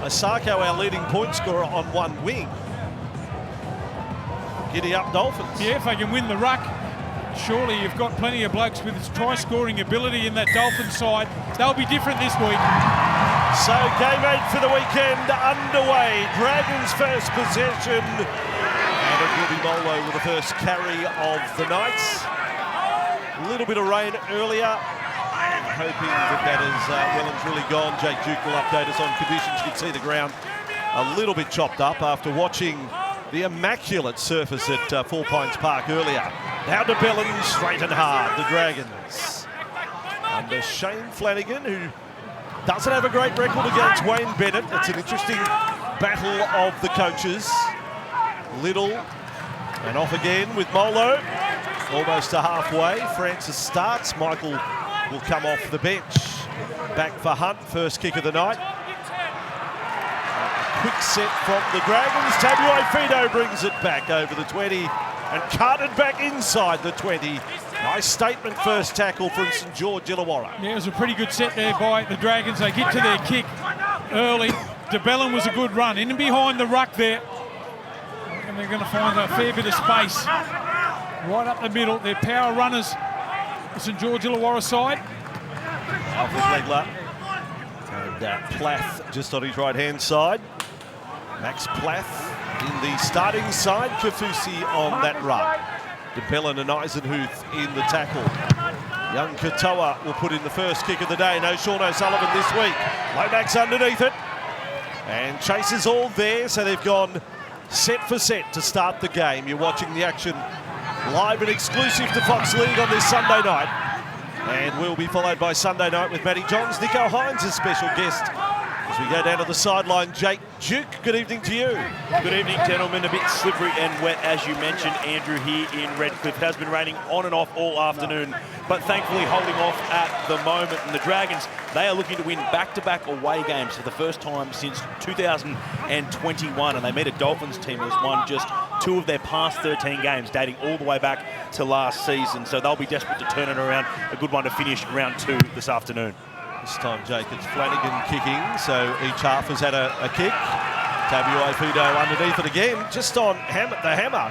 Sako, our leading point scorer, on one wing. Giddy up Dolphins. Yeah, if they can win the ruck, surely you've got plenty of blokes with try-scoring ability in that Dolphins side. They'll be different this week. So game 8 for the weekend underway. Dragons first possession. And it will be Molo with the first carry of the night. A little bit of rain earlier. Hoping that has well and truly gone. Jake Duke will update us on conditions. You can see the ground a little bit chopped up after watching the immaculate surface at Four Pines Park earlier. Now to Bellin, straight and hard, the Dragons. Under Shane Flanagan, who doesn't have a great record against Wayne Bennett. It's an interesting battle of the coaches. Little, and off again with Molo. Almost to halfway. Francis starts. Michael will come off the bench. Back for Hunt, first kick of the night. Quick set from the Dragons. Tabuai-Fidow brings it back over the 20 and carted back inside the 20. Nice statement first tackle from St George Illawarra. Yeah, it was a pretty good set there by the Dragons. They get to their kick early. DeBellin was a good run. In and behind the ruck there. And they're going to find a fair bit of space. Right up the middle. They're power runners. The St George Illawarra side. Alfred Legler. And Plath just on his right-hand side. Max Plath in the starting side. Kafusi on that run. DeBellin and Eisenhuth in the tackle. Young Katoa will put in the first kick of the day. No Sean O'Sullivan this week. Lomax underneath it. And Chase is all there, so they've gone set for set to start the game. You're watching the action live and exclusive to Fox League on this Sunday night. And we'll be followed by Sunday night with Matty Johns. Nico Hines is special guest as we go down to the sideline. Jake Duke, good evening to you. Good evening, gentlemen. A bit slippery and wet, as you mentioned, Andrew, here in Redcliffe. It has been raining on and off all afternoon, but thankfully holding off at the moment. And the Dragons, they are looking to win back-to-back away games for the first time since 2021. And they meet a Dolphins team that's won just 2 of their past 13 games, dating all the way back to last season. So they'll be desperate to turn it around. A good one to finish round 2 this afternoon. This time, Jake, it's Flanagan kicking, so each half has had a kick. Tabuai-Fidow underneath it again, just on the hammer.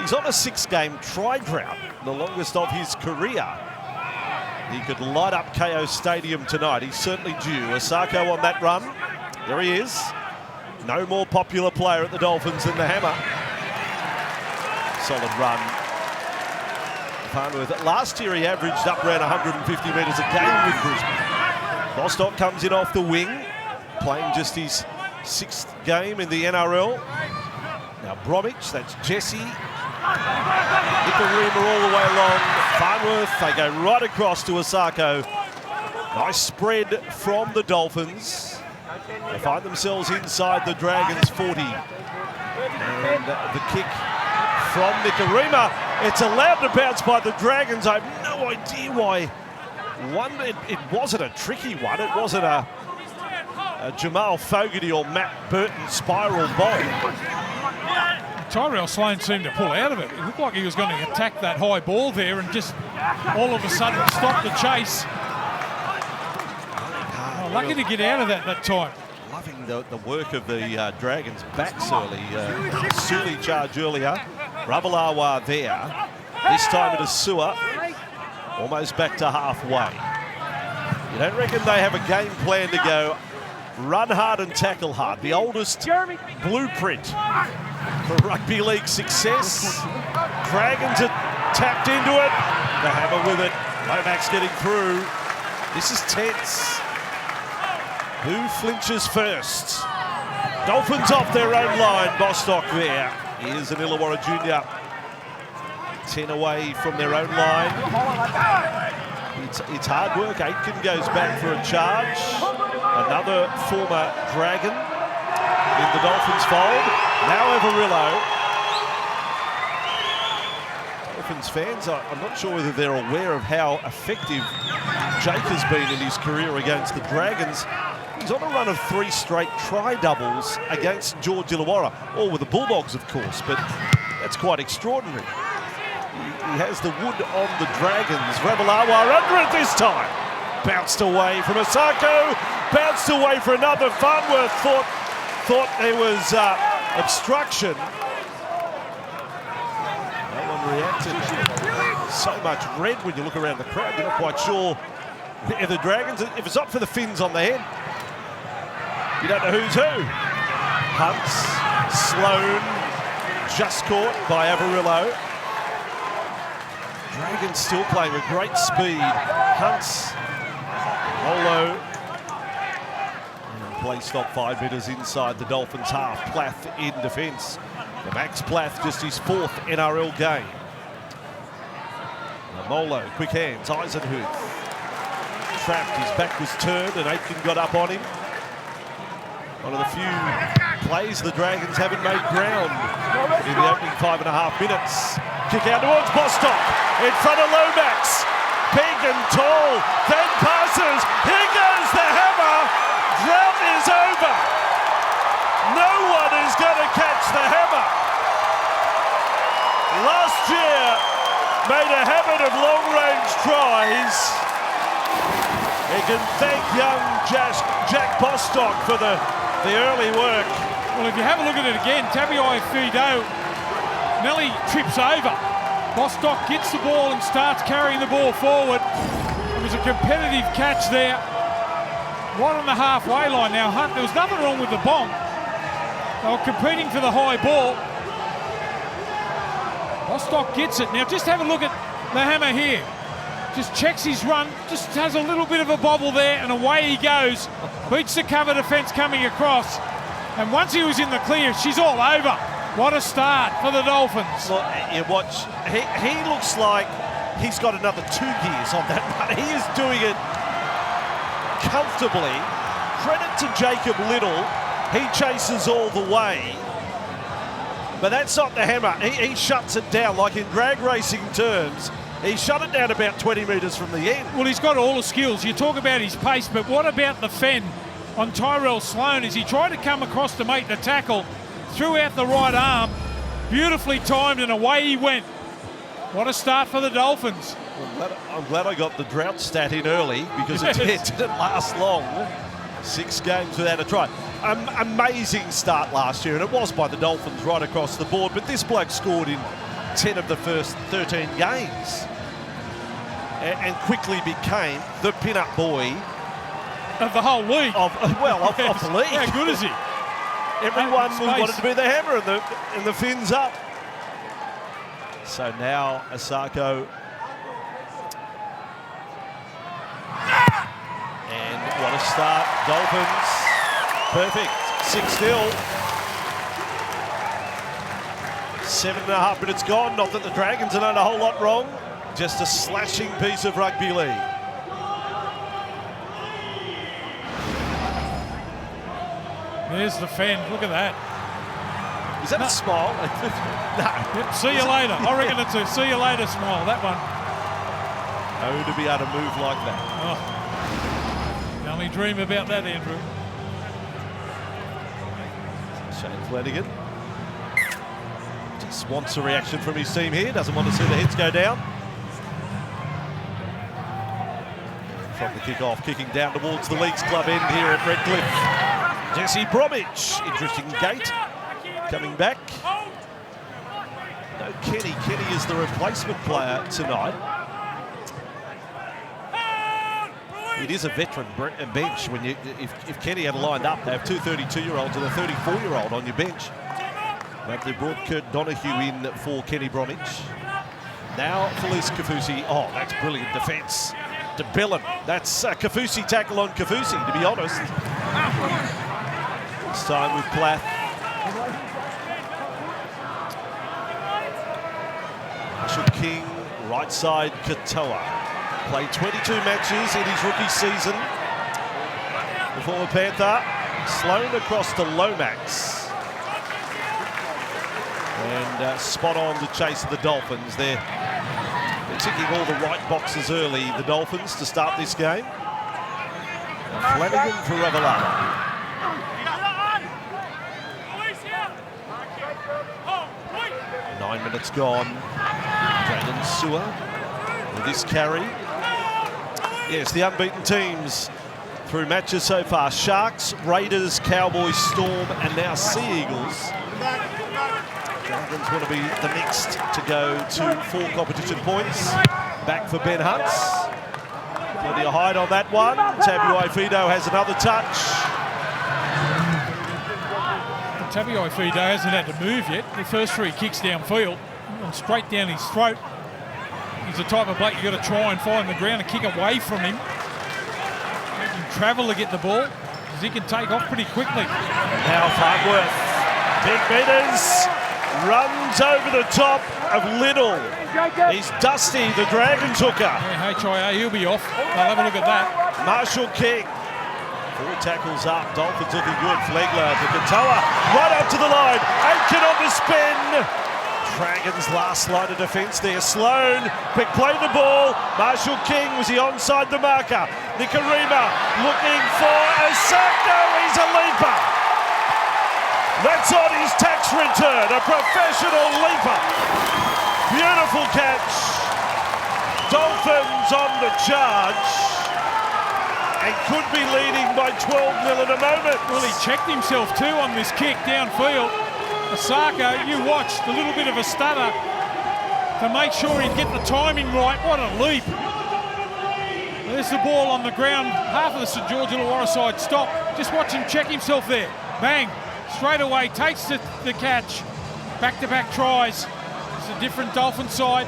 He's on a 6-game try drought, the longest of his career. He could light up KO Stadium tonight. He's certainly due. Sako on that run. There he is. No more popular player at the Dolphins than the hammer. Solid run. Farnworth. Last year he averaged up around 150 metres a game with Brisbane. Bostock comes in off the wing, playing just his 6th game in the NRL. Now Bromwich, that's Jesse. Nicholls all the way along. Farnworth, they go right across to Sako. Nice spread from the Dolphins. They find themselves inside the Dragons 40. And the kick from Nicholls. It's allowed to bounce by the Dragons. I have no idea why. It wasn't a tricky one. It wasn't a Jamal Fogarty or Matt Burton spiral bomb. Tyrell Sloan seemed to pull out of it. It looked like he was going to attack that high ball there and just all of a sudden stop the chase. Oh, lucky to get out of that time. Loving the work of the Dragons' backs early. Suli charge earlier. Ravalawa there. This time it is Sewer. Almost back to halfway. You don't reckon they have a game plan to go run hard and tackle hard? The oldest blueprint for rugby league success. Dragons are tapped into it. The hammer with it. Lomax getting through. This is tense. Who flinches first? Dolphins off their own line. Bostock there. Here's an Illawarra junior. 10 away from their own line. It's hard work. Aitken goes back for a charge. Another former Dragon in the Dolphins fold. Now Averillo. Dolphins fans, I'm not sure whether they're aware of how effective Jake has been in his career against the Dragons. He's on a run of 3 straight try-doubles against George Illawarra. All with the Bulldogs, of course, but that's quite extraordinary. He has the wood on the Dragons. Ravalawa under it this time. Bounced away from Sako. Bounced away for another. Farnworth thought thought there was obstruction. No one reacted. So much red when you look around the crowd. You're not quite sure if the Dragons, if it's not for the fins on the head, you don't know who's who. Hunts, Sloan, just caught by Averillo. Dragons still playing with great speed. Hunts, Molo. Play stop 5 metres inside the Dolphins half. Plath in defence. The Max Plath, just his 4th NRL game. Molo, quick hands, Eisenhuth. Trapped, his back was turned and Aitken got up on him. One of the few plays the Dragons haven't made ground in the opening 5.5 minutes. Kick out towards Bostock, in front of Lomax. Big and tall, then passes. Here goes the hammer. Drought is over. No one is going to catch the hammer. Last year, made a habit of long-range tries. He can thank young Jack Bostock for the early work. Well, if you have a look at it again, Tabuai-Fidow nearly trips over. Bostock gets the ball and starts carrying the ball forward. It was a competitive catch there, right on the halfway line. Now, Hunt, there was nothing wrong with the bomb. They were competing for the high ball. Bostock gets it. Now, just have a look at the hammer here. Just checks his run, just has a little bit of a bobble there, and away he goes. Beats the cover defence coming across. And once he was in the clear, she's all over. What a start for the Dolphins. Look, you watch, he looks like he's got another 2 years on that run. He is doing it comfortably. Credit to Jacob Little. He chases all the way. But that's not the hammer. He shuts it down, like in drag racing terms. He shut it down about 20 metres from the end. Well, he's got all the skills. You talk about his pace, but what about the fen on Tyrell Sloan as he tried to come across to make the tackle, threw out the right arm, beautifully timed, and away he went. What a start for the Dolphins. I'm glad I got the drought stat in early because it didn't last long. 6 games without a try. Amazing start last year, and it was by the Dolphins right across the board, but this bloke scored in 10 of the first 13 games and quickly became the pin-up boy of the whole league. Of the league. How good is he? Everyone wanted to be the hammer and the fins up. So now Sako. And what a start. Dolphins. Perfect. 6-0. 7.5 minutes gone. Not that the Dragons have done a whole lot wrong. Just a slashing piece of rugby league. There's the fen. Look at that. Is that a smile? No. Yep, see you later. I reckon it's a see you later smile, that one. Oh, to be able to move like that. Oh. You only dream about that, Andrew. Shane Flanagan just wants a reaction from his team here. Doesn't want to see the heads go down. From the kick-off, kicking down towards the Leagues Club end here at Redcliffe. Jesse Bromwich, interesting gate, coming back. No Kenny. Kenny is the replacement player tonight. It is a veteran bench. When if Kenny had lined up, they have 2 32-year-olds and a 34-year-old on your bench. But they brought Kurt Donahue in for Kenny Bromwich. Now Felice Kafusi. Oh, that's brilliant defence. DeBellin. That's a Kafusi tackle on Kafusi, to be honest. This time with Plath. Marshall King, right side Katoa. Played 22 matches in his rookie season. The former Panther. Sloan across to Lomax. And spot on to chase the Dolphins. They're ticking all the right boxes early, the Dolphins, to start this game. Flanagan for Averillo. 9 minutes gone. Drayden Sewer with this carry. Yes, the unbeaten teams through matches so far. Sharks, Raiders, Cowboys, Storm, and now Sea Eagles. Dragons want to be the next to go to 4 competition points. Back for Ben Hunts. Plenty of height on that one. Tabuai-Fidow has another touch. Tabuai-Fidow hasn't had to move yet. The first 3 kicks downfield, and straight down his throat. He's the type of bloke you've got to try and find the ground and kick away from him. He can travel to get the ball, because he can take off pretty quickly. Now Farnworth, big meters, runs over the top of Little. He's Dusty, the Dragons hooker. Yeah, HIA, he'll be off. I'll have a look at that. Marshall King. 4 tackles up. Dolphins looking good. Flegler to Katoa. Right up to the line. Aitken on the spin. Dragons last line of defence there. Sloan. Quick play the ball. Marshall King, was he onside the marker? Nicarima looking for a Sako. He's a leaper. That's on his tax return. A professional leaper. Beautiful catch. Dolphins on the charge. And could be leading by 12-0 at the moment. Well, he checked himself too on this kick downfield. Sako, you watched a little bit of a stutter to make sure he'd get the timing right. What a leap. There's the ball on the ground. Half of the St George Illawarra side stop. Just watch him check himself there. Bang. Straight away, takes the catch. Back-to-back tries. It's a different Dolphin side.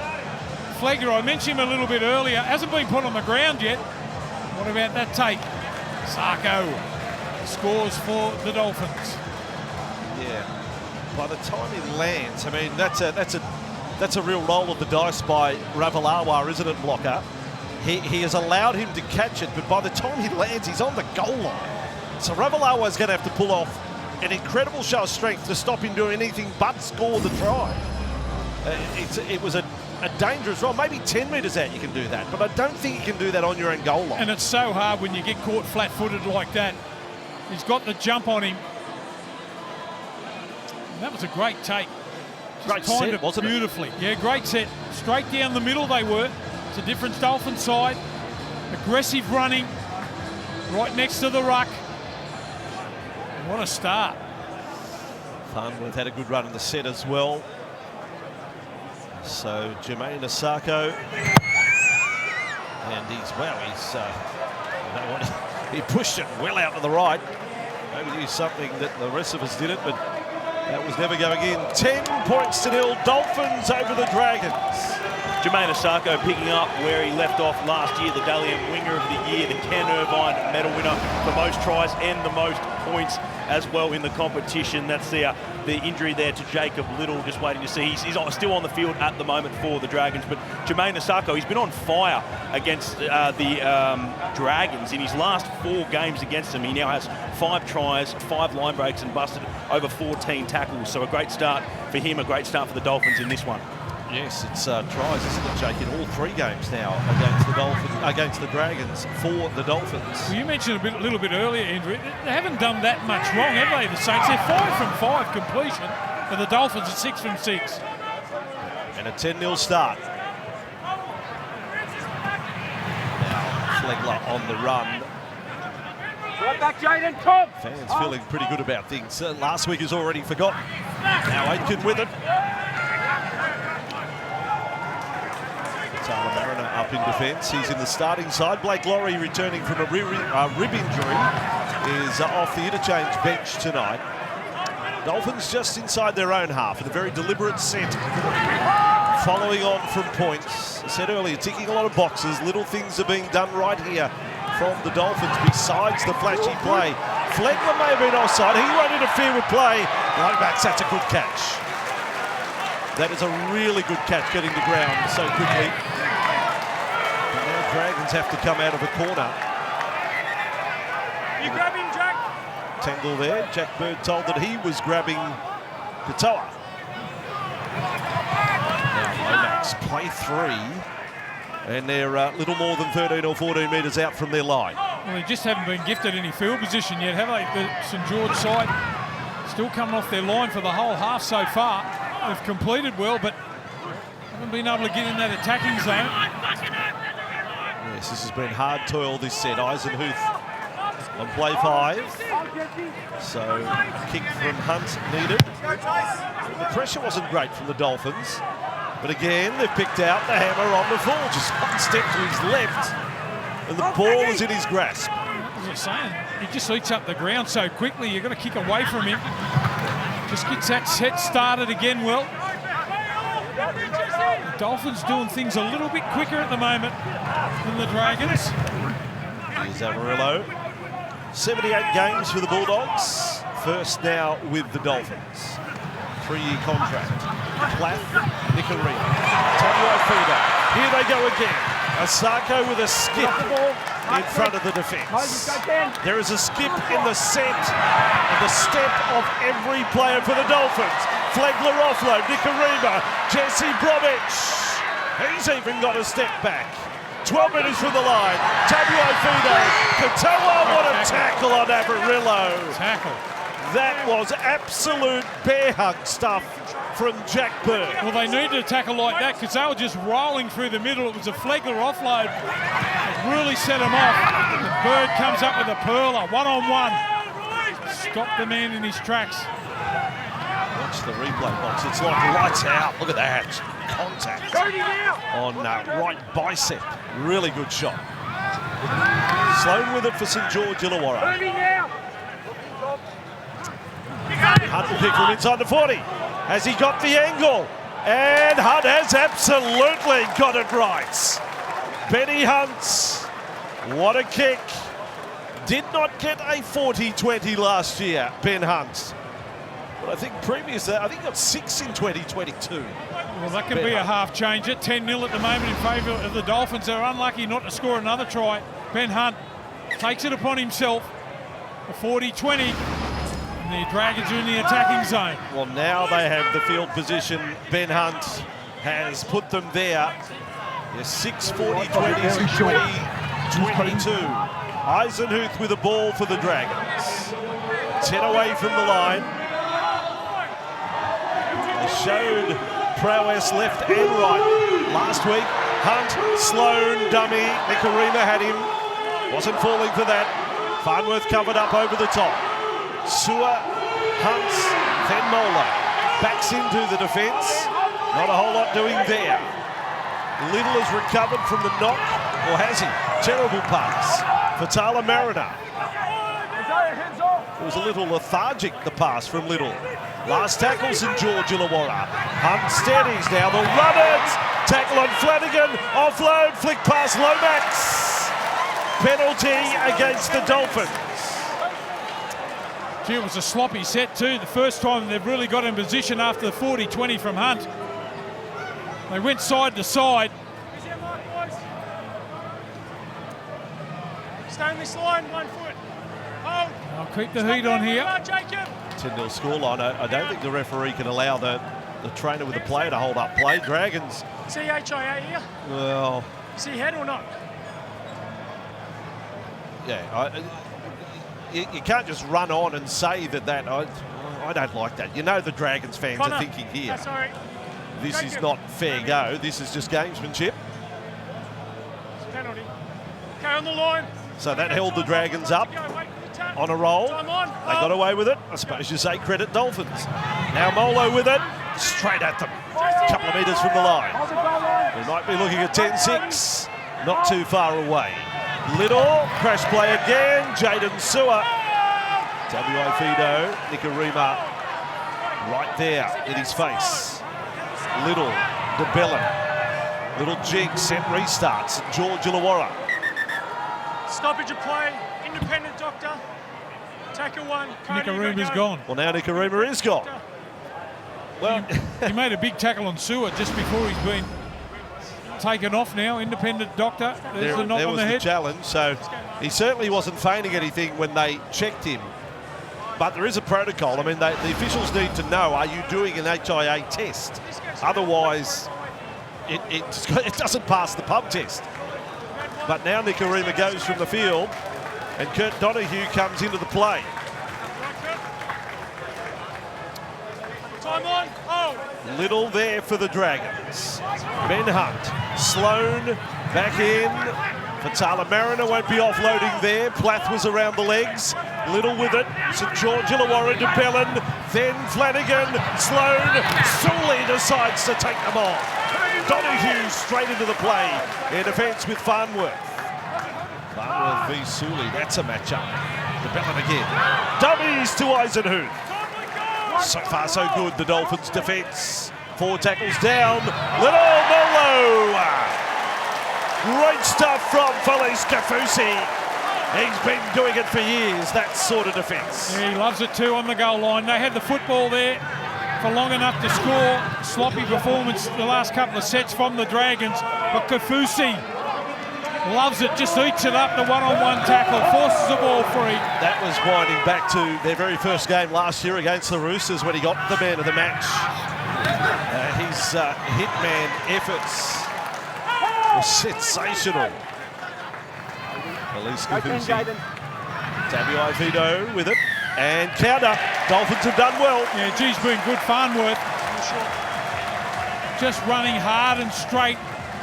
Flegler, I mentioned him a little bit earlier, hasn't been put on the ground yet. What about that take? Sako scores for the Dolphins. Yeah. By the time he lands, I mean, that's a real roll of the dice by Averillo, isn't it, Blocker? He has allowed him to catch it, but by the time he lands, he's on the goal line. So Averillo is going to have to pull off an incredible show of strength to stop him doing anything but score the try. It was a dangerous roll. Maybe 10 metres out you can do that, but I don't think you can do that on your own goal line. And it's so hard when you get caught flat-footed like that. He's got the jump on him. And that was a great take. Great set, wasn't it? Beautifully. Yeah, great set. Straight down the middle they were. It's a different Dolphin side. Aggressive running. Right next to the ruck. What a start. Farnworth had a good run in the set as well. So Jermaine Sako, and he pushed it well out to the right. Maybe do something that the rest of us didn't, but that was never going in. 10-0 Dolphins over the Dragons. Jermaine Sako picking up where he left off last year, the Dalian Winger of the Year, the Ken Irvine medal winner for most tries and the most points as well in the competition. That's the injury there to Jacob Little, just waiting to see. He's still on the field at the moment for the Dragons, but Jermaine Sako, he's been on fire against the Dragons in his last 4 games against them. He now has 5 tries, 5 line breaks and busted over 14 tackles. So a great start for him, a great start for the Dolphins in this one. Yes, it's tries, isn't it, Jake, in all 3 games now against the Dragons for the Dolphins. Well, you mentioned a little bit earlier, Andrew, they haven't done that much wrong, have they, the Saints? They're 5 from 5 completion, but the Dolphins are 6 from 6. And a 10-0 start. Now Flegler on the run. Right back, Jaden, Tom. Fans feeling pretty good about things. Last week is already forgotten. Now Aitken with it. Tyler Mariner up in defence. He's in the starting side. Blake Laurie, returning from a rib injury, is off the interchange bench tonight. Dolphins just inside their own half with a very deliberate set. Following on from points. I said earlier, ticking a lot of boxes. Little things are being done right here from the Dolphins besides the flashy play. Flegler may have been offside. He won't interfere with play. Lomax, that's a good catch. That is a really good catch getting to ground so quickly. And now Dragons have to come out of a corner. You grab him, Jack. Tangle there. Jack Bird told that he was grabbing Katoa. Now Lomax play 3. And they're little more than 13 or 14 metres out from their line. Well, they just haven't been gifted any field position yet, have they? The St George side still coming off their line for the whole half so far. They've completed well, but haven't been able to get in that attacking zone. Yes, this has been hard toil this set. Eisenhuth on play 5. So kick from Hunt needed. The pressure wasn't great from the Dolphins. But again, they've picked out the hammer on the full. Just one step to his left. And the ball is in his grasp. As I was saying, he just eats up the ground so quickly. You've got to kick away from him. Just gets that set started again well. The Dolphins doing things a little bit quicker at the moment than the Dragons. Here's Averillo. 78 games for the Bulldogs. First now with the Dolphins. 3-year contract. Plath, Nicholls, Tabuai-Fidow. Here they go again. A Sako with a skip in front of the defence. There is a skip in the set and the step of every player for the Dolphins. Flegler offload, Nicholls, Jesse Bromwich. He's even got a step back. 12 metres from the line. Tabuai-Fidow. Katoa, what a tackle on Averillo. Tackle. That was absolute bear hug stuff from Jack Bird. Well, they needed a tackle like that because they were just rolling through the middle. It was a Flegler offload. It really set them off. The Bird comes up with a pearler, one-on-one. Stop the man in his tracks. Watch the replay box. It's like lights out. Look at that. Contact on right bicep. Really good shot. Sloan with it for St George Illawarra. Hunt will pick from inside the 40. Has he got the angle? And Hunt has absolutely got it right. Benny Hunt, what a kick. Did not get a 40-20 last year, Ben Hunt. But I think previously, I think he got 6 in 2022. Well, that could be a half changer. 10-0 at the moment in favour of the Dolphins. They're unlucky not to score another try. Ben Hunt takes it upon himself. A 40-20. The Dragons are in the attacking zone. Well, now they have the field position. Ben Hunt has put them there. Yes, 6 40-20s and 20-22. Eisenhuth with a ball for the Dragons. 10 away from the line. They showed prowess left and right last week. Hunt, Sloan, dummy. Nicholls had him. Wasn't falling for that. Farnworth covered up over the top. Sewer, Hunts, then Molo. Backs into the defence. Not a whole lot doing there. Little has recovered from the knock, or has he? Terrible pass for Tala Mariner. It was a little lethargic, the pass from Little. Last tackle, St George Illawarra. Hunt steadies now, the runners. Tackle on Flanagan, offload, flick past Lomax. Penalty against the Dolphins. Gee, it was a sloppy set too. The first time they've really got in position after the 40-20 from Hunt. They went side to side. Stay on this line, 1 foot. Hold. I'll keep the heat on here. 10-0 scoreline. I don't think the referee can allow the trainer with the player to hold up play. Dragons. CHIA here. Well. Is he head or not? Yeah. You can't just run on and say that. I don't like that. You know the Dragons fans are thinking here. Sorry. This is not fair go. This is just gamesmanship. It's penalty. Okay, on the line. So that held the Dragons up on a roll. They got away with it. I suppose you say credit Dolphins. Now Molo with it. Straight at them. A couple of metres from the line. We might be looking at 10-6. Not too far away. Little, crash play again, Jaden Sewer. Tabuai-Fidow, Nicholls right there in his face. Little, DeBellin. Little jig, set restarts, George Illawarra. Stoppage of play, independent doctor. Tackle 1. Nicholls is gone. Well, now Nicholls is gone. Well, he made a big tackle on Sewer just before he's been taken off now. Independent doctor. There's a knock there on was the head. Challenge, so he certainly wasn't feigning anything when they checked him. But there is a protocol. I mean, the officials need to know, are you doing an HIA test? Otherwise, it doesn't pass the pub test. But now Nicholls goes from the field and Kurt Donahue comes into the play. Time on. Oh. Little there for the Dragons. Ben Hunt, Sloan back in Fatala Mariner won't be offloading there. Plath was around the legs. Little with it. St George Illawarra to Bellin. Then Flanagan. Sloan. Sully decides to take them on. Donahue straight into the play. In defence with Farnworth. Farnworth v Sully. That's a matchup. To Bellin again. Dummies to Eisenhuth. So far so good, the Dolphins defence. 4 tackles down. Little Molo. Great stuff from Felice Kafusi. He's been doing it for years, that sort of defence. Yeah, he loves it too on the goal line. They had the football there for long enough to score. Sloppy performance the last couple of sets from the Dragons, but Kafusi loves it, just eats it up, the one-on-one tackle, forces the ball free. That was winding back to their very first game last year against the Roosters when he got the man of the match. His hitman efforts were sensational. Felice Kafusi. Tabuai-Fidow with it. And counter. Dolphins have done well. Yeah, geez, been good Farnworth. Just running hard and straight.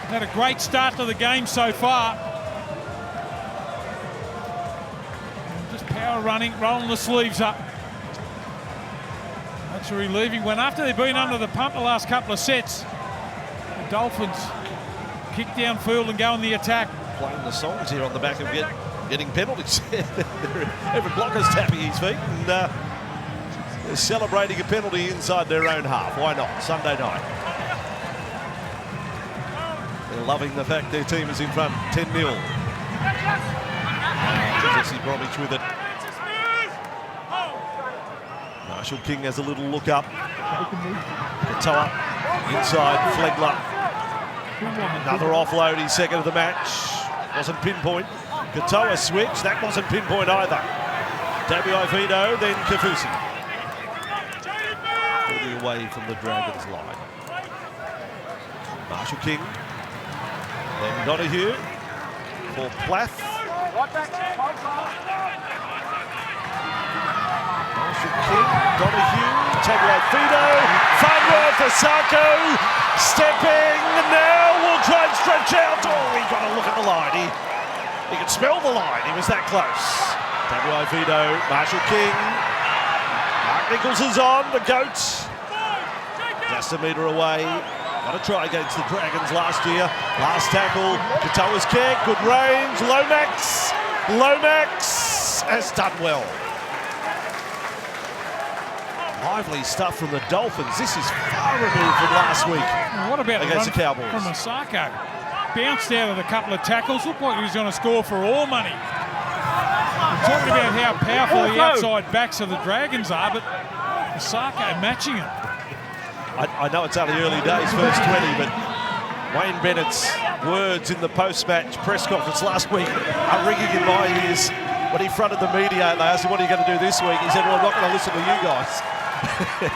Had a great start to the game so far. Just power running, rolling the sleeves up. That's a relieving one. After they've been under the pump the last couple of sets, the Dolphins kick downfield and go on the attack. Playing the songs here on the back of getting penalties. Every blocker's tapping his feet and they're celebrating a penalty inside their own half. Why not? Sunday night. They're loving the fact their team is in front 10-0. Jesse Bromwich with it. Marshall King has a little look up. Katoa inside, Flegler. Another offload, he's second of the match. Wasn't pinpoint. Katoa switch, that wasn't pinpoint either. Tabuai-Fidow, then Kafusi. Further away from the Dragons line. Marshall King. Then Donahue for Plath. Marshall King, Donahue, Tabuai-Fidow, Farnworth for Sako, stepping, now will try and stretch out. Oh, he got a look at the line. He could smell the line, he was that close. Tabuai-Fidow, Marshall King. Mark Nicholls is on, the GOAT. Just a metre away. Got a try against the Dragons last year. Last tackle, Katoa's kick, good range. Lomax has done well. Lively stuff from the Dolphins. This is far removed from last week. What about against the Cowboys? From Sako? Bounced out of a couple of tackles. Looked like he was going to score for all money. We're talking about how powerful the outside backs of the Dragons are, but Sako matching it. I know it's only early days, first 20, but Wayne Bennett's words in the post-match press conference last week are ringing in my ears. When he fronted the media, they asked him, what are you going to do this week? He said, well, I'm not going to listen to you guys.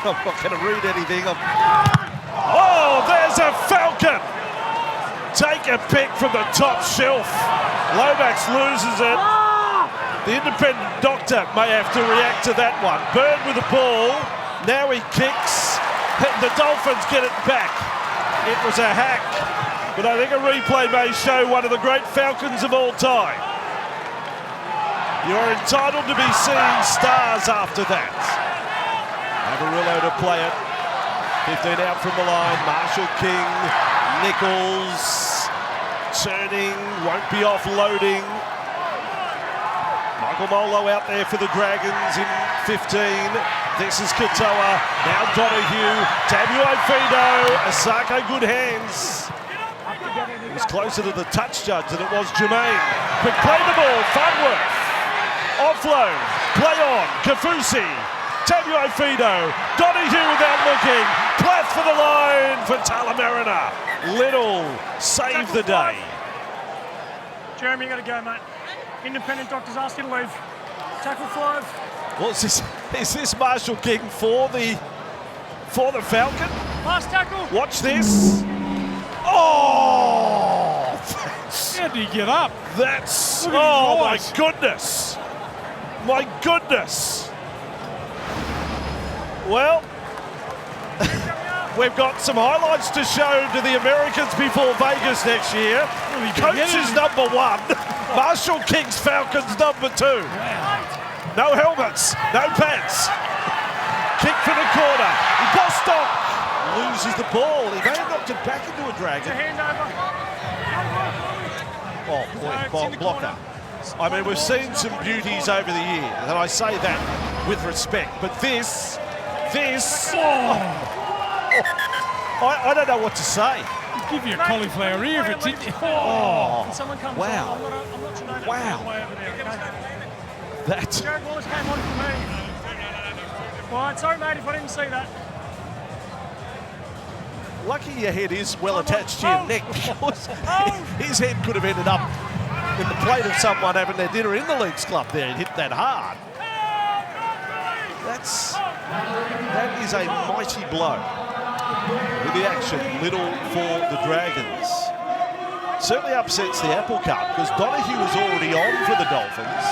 I'm not going to read anything. Oh, there's a Falcon! Take a pick from the top shelf. Lomax loses it. The independent doctor may have to react to that one. Bird with the ball. Now he kicks. The Dolphins get it back. It was a hack. But I think a replay may show one of the great Falcons of all time. You're entitled to be seeing stars after that. Averillo to play it. 15 out from the line. Marshall King. Nicholls. Turning. Won't be offloading. Michael Molo out there for the Dragons in 15. This is Katoa. Now Donahue. Tabuai-Fidow. Sako, good hands. It was closer to the touch judge than it was Jermaine. Quick play the ball. Farnworth. Offload. Play on. Kafusi. Tabuai-Fidow. Donahue without looking. Plath for the line for Mariner. Little save the day. Jeremy, you got to go, mate. Independent doctors ask you to leave. Tackle 5. What's this? Is this Marshall King for the Falcon? Last tackle. Watch this. Oh! How did he get up? That's... Look at Oh, his my goodness. My goodness. Well, We've got some highlights to show to the Americans before Vegas next year. Coaches number 1. Marshall King's Falcons number 2. No helmets, no pants. Kick from the corner. Bostock loses the ball. He may have knocked it back into a Dragon. Oh, boy, blocker. I mean, we've seen some beauties over the years, and I say that with respect. But this, I don't know what to say. Give you a cauliflower ear if it's in you. Oh, Wow. wow. That. Jared Wallace came on for me. All right, sorry, mate, if I didn't see that. Lucky your head is well attached to your neck, because his head could have ended up in the plate of someone having their dinner in the Leagues Club there and hit that hard. That is a mighty blow. With the action, little for the Dragons. Certainly upsets the apple cart, because Donahue was already on for the Dolphins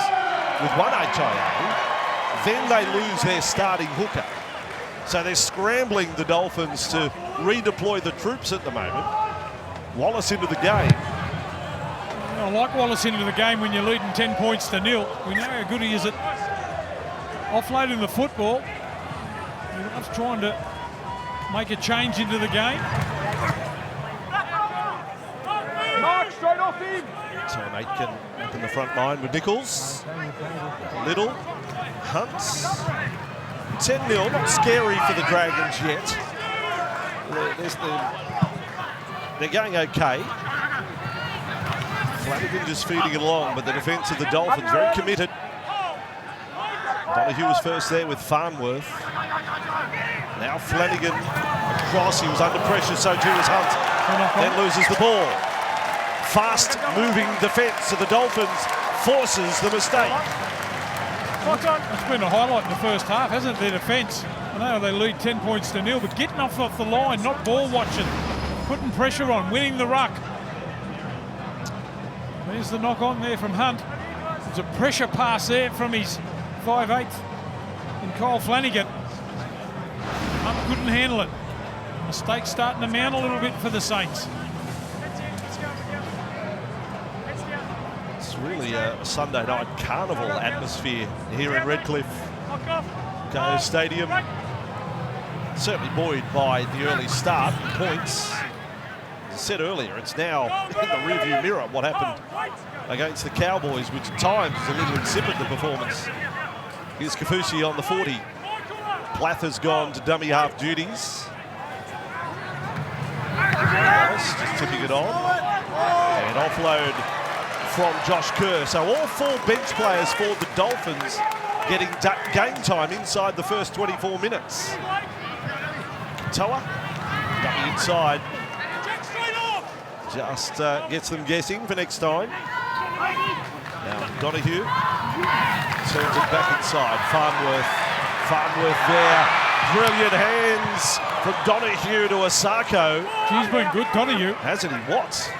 with 1 HIA. Then they lose their starting hooker. So they're scrambling, the Dolphins, to redeploy the troops at the moment. Wallace into the game. I like Wallace into the game when you're leading 10 points to 0. We know how good he is at offloading the football. He loves trying to make a change into the game. Mark, straight off him. Tom Aitken up in the front line with Nicholls. Little. Hunts. 10-0, not scary for the Dragons yet. They're going okay. Flanagan just feeding it along, but the defence of the Dolphins very committed. Donahue was first there with Farnworth. Now Flanagan across, he was under pressure, so too was Hunt. Then loses the ball. Fast-moving defence of the Dolphins forces the mistake. It's been a highlight in the first half, hasn't it, their defence? I know they lead 10 points to 0, but getting off the line, not ball watching, putting pressure on, winning the ruck. There's the knock on there from Hunt. There's a pressure pass there from his 5'8" and Kyle Flanagan. Hunt couldn't handle it. Mistake starting to mount a little bit for the Saints. It's really a Sunday night carnival atmosphere here in Redcliffe Go Stadium. Certainly buoyed by the early start points. As I said earlier, it's now in the rearview mirror what happened against the Cowboys, which at times was a little insipid, the performance. Here's Kafusi on the 40. Plath has gone to dummy half duties. Just tipping it on. And offload from Josh Kerr. So all 4 bench players for the Dolphins getting game time inside the first 24 minutes. Toa, dummy inside. Just gets them guessing for next time. Now Donahue turns it back inside. Farnworth there. Brilliant hands from Donahue to Sako. He's been good, Donahue. Hasn't he? What?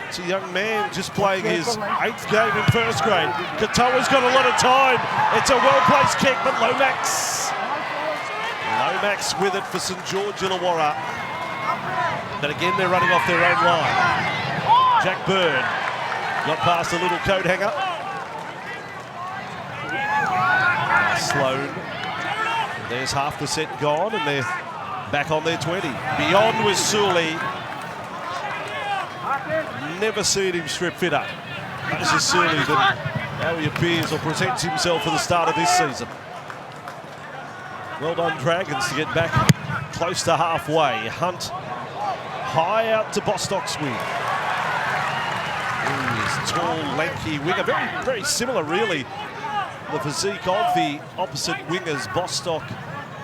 It's a young man just playing his 8th game in first grade. Katoa's got a lot of time. It's a well-placed kick, but Lomax with it for St George Illawarra. But again, they're running off their own line. Jack Bird got past a little coat hanger. Sloan. There's half the set gone, and they're back on their 20. Beyond was Sully. Never seen him strip fitter. That is Sully that how he appears or presents himself for the start of this season. Well done, Dragons, to get back close to halfway. Hunt high out to Bostock's wing. Tall, lanky winger, very, very similar, really, the physique of the opposite wingers, Bostock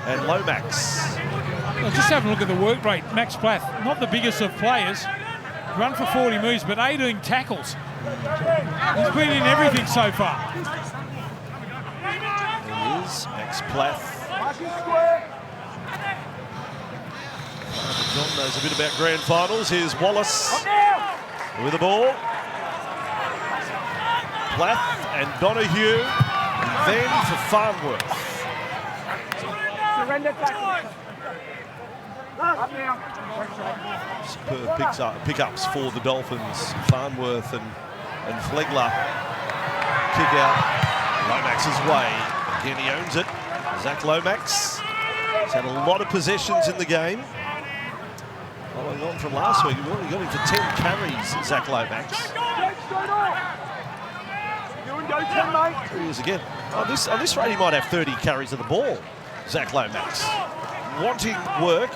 and Lomax. Well, just have a look at the work rate. Max Plath, not the biggest of players, run for 40 moves, but 18 tackles. He's been in everything so far. He is, Max Plath. John knows a bit about grand finals. Here's Wallace with the ball. Plath and Donahue, and then for Farnworth. Superb pickups for the Dolphins. Farnworth and Flegler. Kick out Lomax's way. Again, he owns it. Zach Lomax has had a lot of possessions in the game. Following on from last week, we only got him for 10 carries, Zach Lomax. Here he is again. On this rate, he might have 30 carries of the ball, Zach Lomax. Wanting work.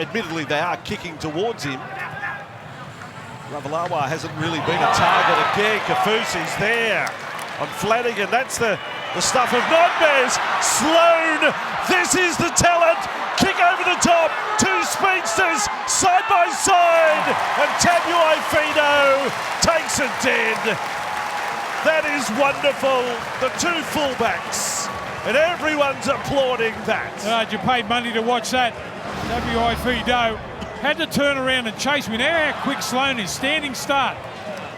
Admittedly, they are kicking towards him. Averillo hasn't really been a target again. Kafusi's there on Flanagan. That's the stuff of nightmares. Sloan, this is the talent. Kick over the top. Two speedsters side by side. And Tabuai-Fidow takes it dead. That is wonderful. The two fullbacks. And everyone's applauding that. You paid money to watch that. Tabuai-Fidow had to turn around and chase. We know how quick Sloan is. Standing start.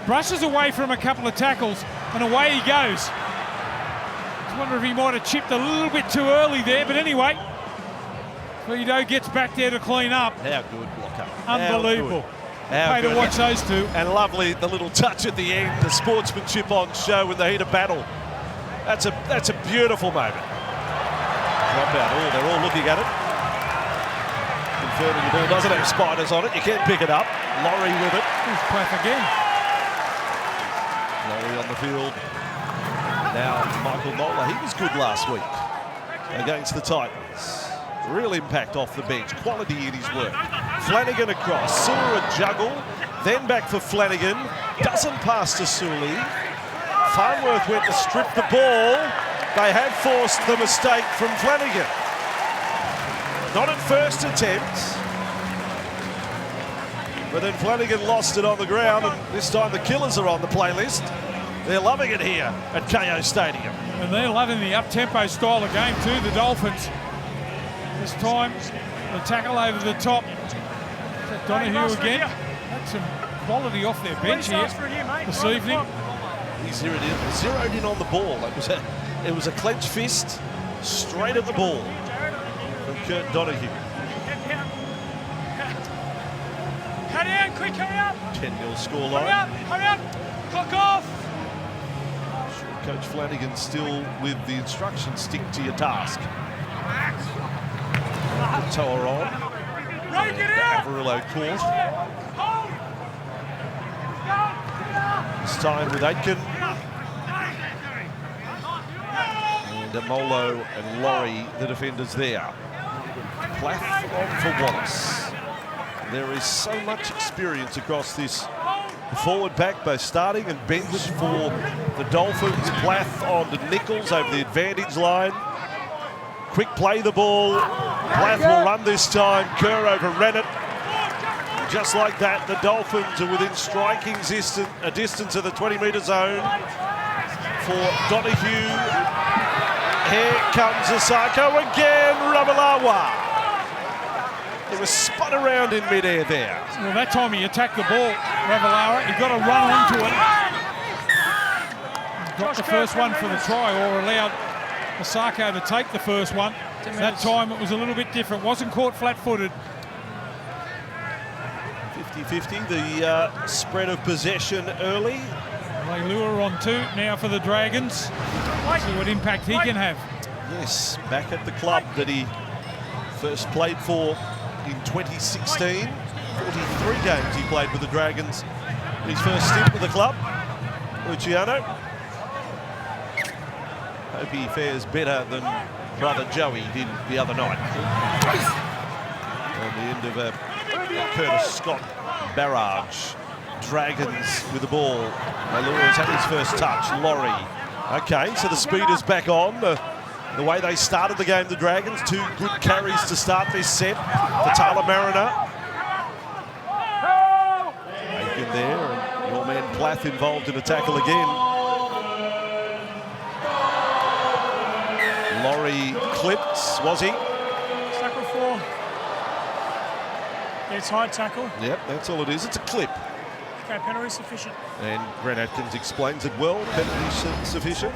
Brushes away from a couple of tackles and away he goes. I wonder if he might have chipped a little bit too early there, but anyway, Fidow gets back there to clean up. How good blocker. Unbelievable. Pay to watch those two. And lovely the little touch at the end, the sportsmanship on show in the heat of battle. That's a beautiful moment. Drop out. Oh, they're all looking at it. Confirming the ball doesn't have spiders on it. You can't pick it up. Laurie with it. Here's Plath again. Laurie on the field. Now Michael Moeller. He was good last week against the Titans. Real impact off the bench. Quality in his work. Flanagan across. Sula a juggle. Then back for Flanagan. Doesn't pass to Suli. Farnworth went to strip the ball. They have forced the mistake from Flanagan. Not at first attempt. But then Flanagan lost it on the ground, and this time the Killers are on the playlist. They're loving it here at KO Stadium. And they're loving the up-tempo style of game too, the Dolphins. This time, the tackle over the top. Donahue again. Had some quality off their bench here this evening. He zeroed in on the ball. It was a clenched fist straight at the ball from Kurt Donahue. Hurry up, quick, hurry up. 10-0 scoreline. Hurry up, clock off. Coach Flanagan still with the instruction, stick to your task. Toa on. Averillo caught. This time with Aitken. And Amolo and Laurie, the defenders there. Plath on for Wallace. There is so much experience across this forward pack, both starting and bench for the Dolphins. Plath on to Nicholls over the advantage line. Quick play the ball. Plath will run this time. Kerr overran it. Just like that, the Dolphins are within striking distance of the 20-metre zone for Donahue. Here comes Sako again. Ravalawa. It was spun around in midair there. Well, that time he attacked the ball, Ravalawa. He got to run onto it. Got the first one for the try, or allowed Sako to take the first one. That time it was a little bit different. Wasn't caught flat-footed. 50-50, the spread of possession early. Leilua on two now for the Dragons. See what impact he can have. Yes, back at the club that he first played for in 2016. 43 games he played with the Dragons. His first stint with the club, Luciano. Hope he fares better than brother Joey did the other night. On the end of a Curtis Scott barrage. Dragons with the ball. Leilua's had his first touch. Laurie. Okay, so the speed is back on. The way they started the game, the Dragons. Two good carries to start this set for Tyler Mariner. Aiken there, and your man Plath involved in a tackle again. Laurie clipped, was he? Tackle 4. It's high tackle. Yep, that's all it is. It's a clip. Okay, penalty sufficient. And Grant Atkins explains it well. Penalty sufficient.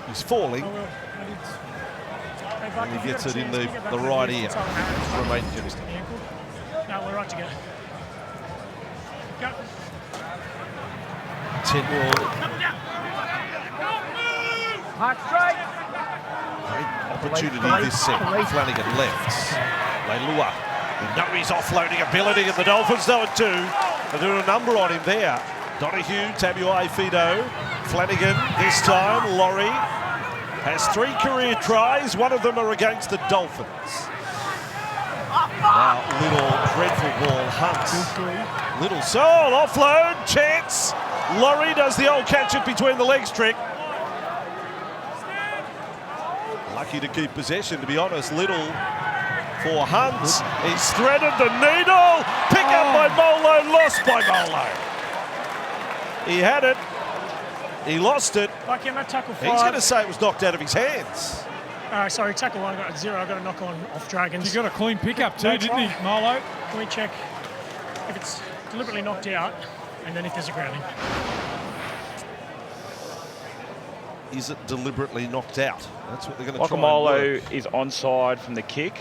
He's falling. And he gets it in the right ear from Nicholls. No, we're right to go. Go. 10-0. Mark straight. Great opportunity this set. Flanagan left. Leilua. We know his offloading ability, and the Dolphins know it too. They're doing a number on him there. Donahue, Tabuai-Fidow, Flanagan this time. Laurie has 3 career tries. One of them are against the Dolphins. Now, Little, dreadful ball, Hunt. Little, Sol, offload, chance. Laurie does the old catch it between the legs trick. Lucky to keep possession, to be honest. Little for Hunt. He's threaded the needle. Pick up by Molo, lost by Molo. He had it. He lost it. Like in that tackle 5. He's going to say it was knocked out of his hands. Sorry, tackle 1 got 0. I got a knock on off Dragons. He got a clean pickup too, didn't he, Molo? Can we check if it's deliberately knocked out and then if there's a grounding? Is it deliberately knocked out? That's what they're going to try and work. is onside from the kick.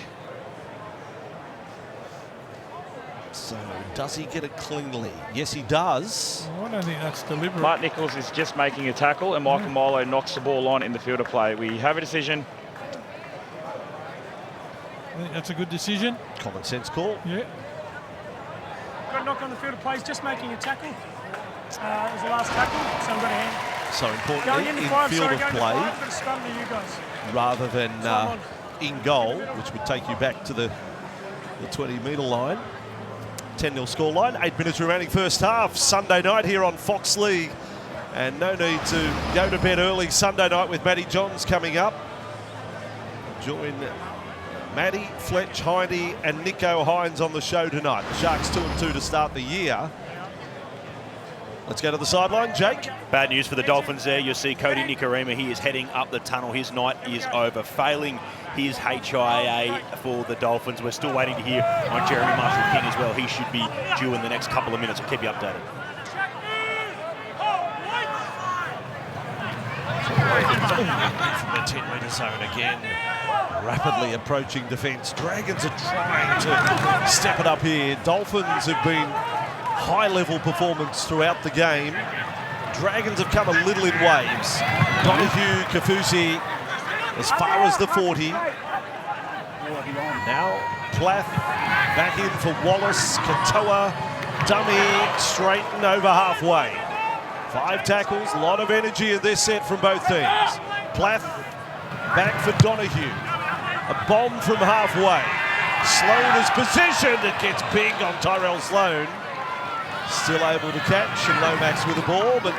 So, does he get it cleanly? Yes, he does. I don't think that's deliberate. Mark Nicholls is just making a tackle, and Michael Molo knocks the ball on in the field of play. We have a decision. I think that's a good decision. Common sense call. Yeah. Got a knock on the field of play. He's just making a tackle. It was the last tackle, so I'm going to hand. So importantly, Going in into 5, field sorry, of going to play, 5, but a scrum to you guys. rather than in goal, which would take you back to the 20-metre line. 10-0 scoreline, 8 minutes remaining first half. Sunday night here on Fox League. And no need to go to bed early Sunday night with Matty Johns coming up. Join Matty, Fletch, Hindy and Nico Hines on the show tonight. The Sharks 2-2 to start the year. Let's go to the sideline, Jake. Bad news for the Dolphins there. You'll see Cody Nikorima. He is heading up the tunnel. His night is over, failing his HIA for the Dolphins. We're still waiting to hear on Jeremy Marshall-King as well. He should be due in the next couple of minutes. I'll keep you updated. From the 10-metre zone again. Rapidly approaching defence. Dragons are trying to step it up here. Dolphins have been high-level performance throughout the game. Dragons have come a little in waves. Donahue, Kafusi, as far as the 40. Now Plath back in for Wallace, Katoa, dummy, straighten over halfway. 5 tackles, a lot of energy in this set from both teams. Plath back for Donahue. A bomb from halfway. Sloan is positioned. It gets big on Tyrell Sloan. Still able to catch, and Lomax with the ball, but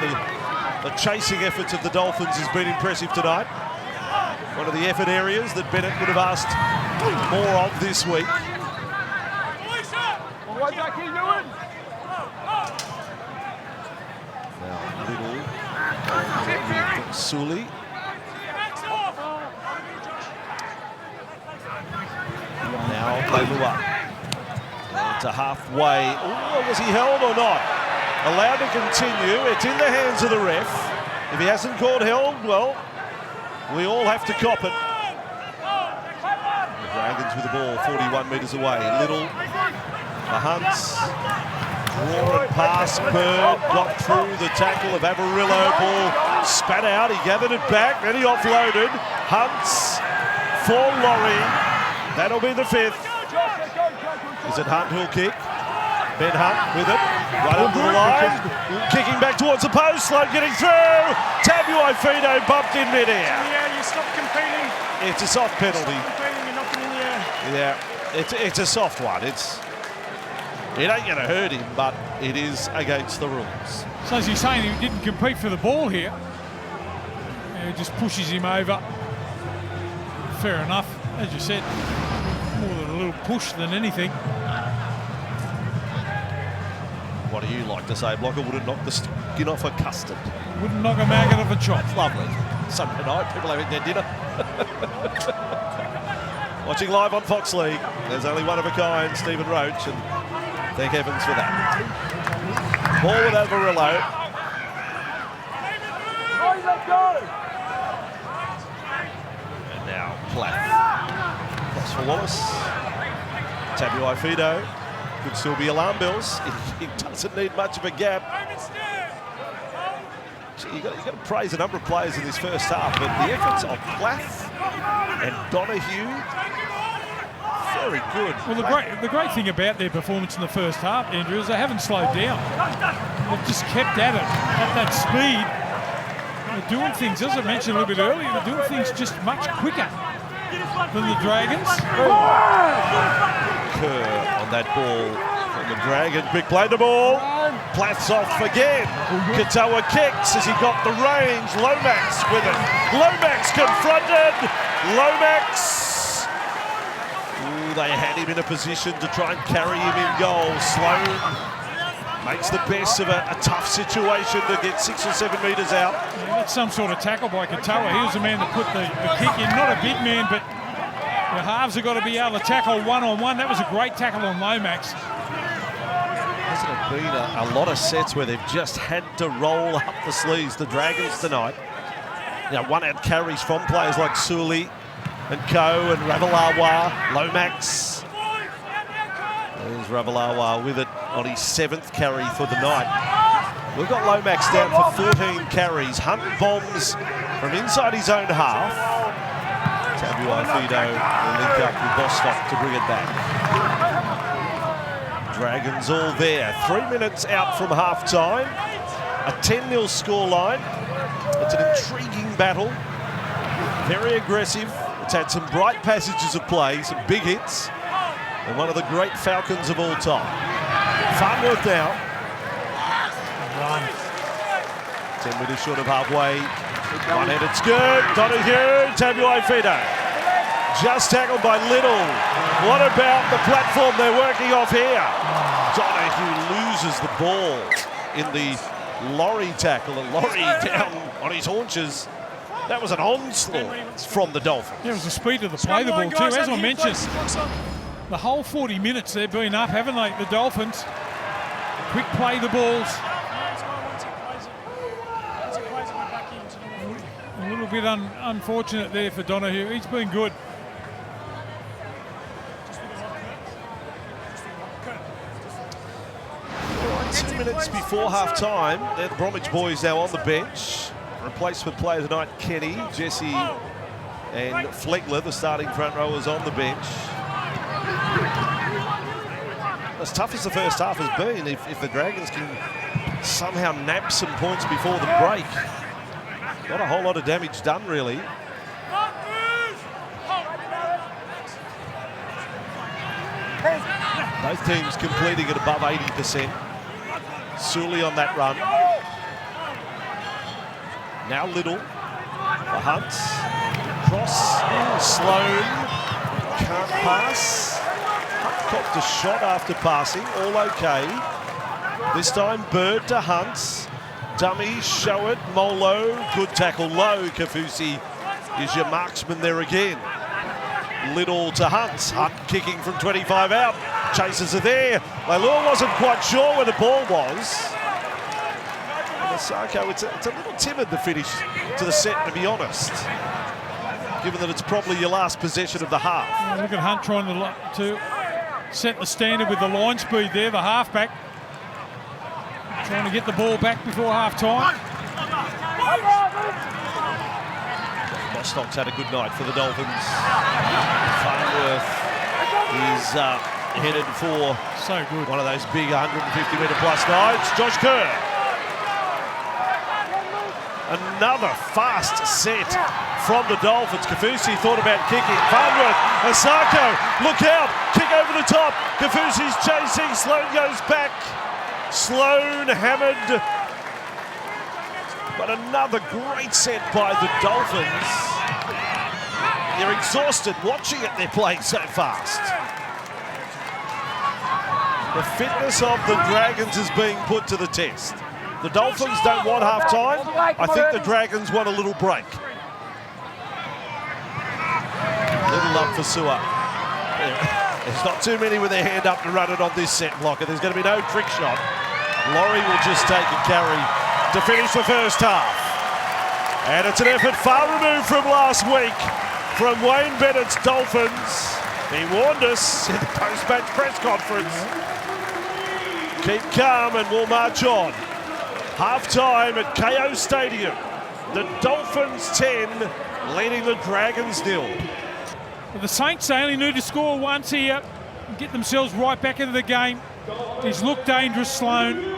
the chasing efforts of the Dolphins has been impressive tonight. One of the effort areas that Bennett would have asked more of this week. Now, Little, Sully. Now, Leilua. To halfway. Oh, was he held or not? Allowed to continue. It's in the hands of the ref. If he hasn't called held, well, we all have to cop it. The Dragons with the ball 41 metres away. Little, the Hunts, draw and pass. Bird got through the tackle of Averillo. Ball spat out. He gathered it back. Then he offloaded. Hunts for Laurie. That'll be the 5th. Is it Hunt who'll kick? Ben Hunt with it, right under the line. Kicking back towards the post, Sloan getting through. Tabuai-Fidow bumped in midair. Yeah, you stop competing. It's a soft penalty. Stop competing, you're knocking in the air. Yeah, it's a soft one. It ain't going to hurt him, but it is against the rules. So as he's saying, he didn't compete for the ball here. He just pushes him over. Fair enough, as you said. More than a little push than anything. What do you like to say, Blocker? Would it knock the skin off a custard? Wouldn't knock a maggot off a chop. Lovely. Sunday night, people having their dinner. Watching live on Fox League. There's only one of a kind, Stephen Roach, and thank heavens for that. Ball with Averillo. And now Plath. for Wallace. Tabuai-Fidow could still be alarm bells. He doesn't need much of a gap. You've got to praise a number of players in this first half, but the efforts of Plath and Donahue, very good. Well, the great thing about their performance in the first half, Andrew, is they haven't slowed down. They've just kept at it, at that speed. They're doing things, as I mentioned a little bit earlier, they're doing things just much quicker than the Dragons. Kerr on that ball from the Dragons. Big play the ball. Plath's off again. Katoa kicks as he got the range. Lomax with it. Lomax confronted. Lomax. Ooh, they had him in a position to try and carry him in goal. Sloan makes the best of a tough situation to get 6 or 7 metres out. Yeah, that's some sort of tackle by Katoa. He was the man that put the kick in. Not a big man, but the halves have got to be able to tackle one-on-one. That was a great tackle on Lomax. Hasn't it been a lot of sets where they've just had to roll up the sleeves, the Dragons tonight? You know, one-out carries from players like Suli and Ko and Ravalawa, Lomax. There's Ravalawa with it on his 7th carry for the night. We've got Lomax down for 14 carries. Hunt bombs from inside his own half. Tabuai-Fidow will link up with Bostock to bring it back. Dragons all there. 3 minutes out from half-time. A 10-0 scoreline. It's an intriguing battle. Very aggressive. It's had some bright passages of play, some big hits. And one of the great Falcons of all time. Farnworth now. 10 metres short of halfway. One-handed skirt. Donahue. Tabuai-Fidow. Just tackled by Little. What about the platform they're working off here? Donahue loses the ball in the Laurie tackle. And Laurie down on his haunches. That was an onslaught from the Dolphins. Yeah, it was the speed of the play the ball too. As I mentioned, the whole 40 minutes they've been up, haven't they, the Dolphins? Quick play the balls. A little bit unfortunate there for Donahue. He's been good. 2 minutes before half-time, they're the Bromwich boys now on the bench. Replacement player tonight, Kenny, Jesse and Flegler, the starting front rowers on the bench. As tough as the first half has been, if the Dragons can somehow nab some points before the break. Not a whole lot of damage done, really. Both teams completing at above 80%. Suli on that run. Now Little for Hunt. Cross. Sloan can't pass. Hunt copped a shot after passing. All okay. This time Bird to Hunt. Dummy, show it. Molo. Good tackle low. Kafusi is your marksman there again. Little to Hunt. Hunt kicking from 25 out. Chasers are there. Leilua wasn't quite sure where the ball was. And Sako, it's a little timid, the finish to the set, to be honest, given that it's probably your last possession of the half. Yeah, look at Hunt trying to set the standard with the line speed there, the halfback. Trying to get the ball back before half-time. Bostock's had a good night for the Dolphins. Farnworth is headed for one of those big 150-metre plus nights. Josh Kerr. Another fast set from the Dolphins. Kafusi thought about kicking. Farnworth and Sako, look out, kick over the top. Kafusi's chasing, Sloan goes back. Sloan hammered. But another great set by the Dolphins. They're exhausted watching it, they're playing so fast. The fitness of the Dragons is being put to the test. The Dolphins don't want half-time. I think the Dragons want a little break. Little up for Sua. There's not too many with their hand up to run it on this set blocker. There's going to be no trick shot. Laurie will just take a carry to finish the first half. And it's an effort far removed from last week from Wayne Bennett's Dolphins. He warned us in the post-match press conference. Keep calm and we'll march on. Half-time at KO Stadium. The Dolphins 10, leading the Dragons 0. Well, the Saints, they only need to score once here and get themselves right back into the game. He's looked dangerous, Sloan.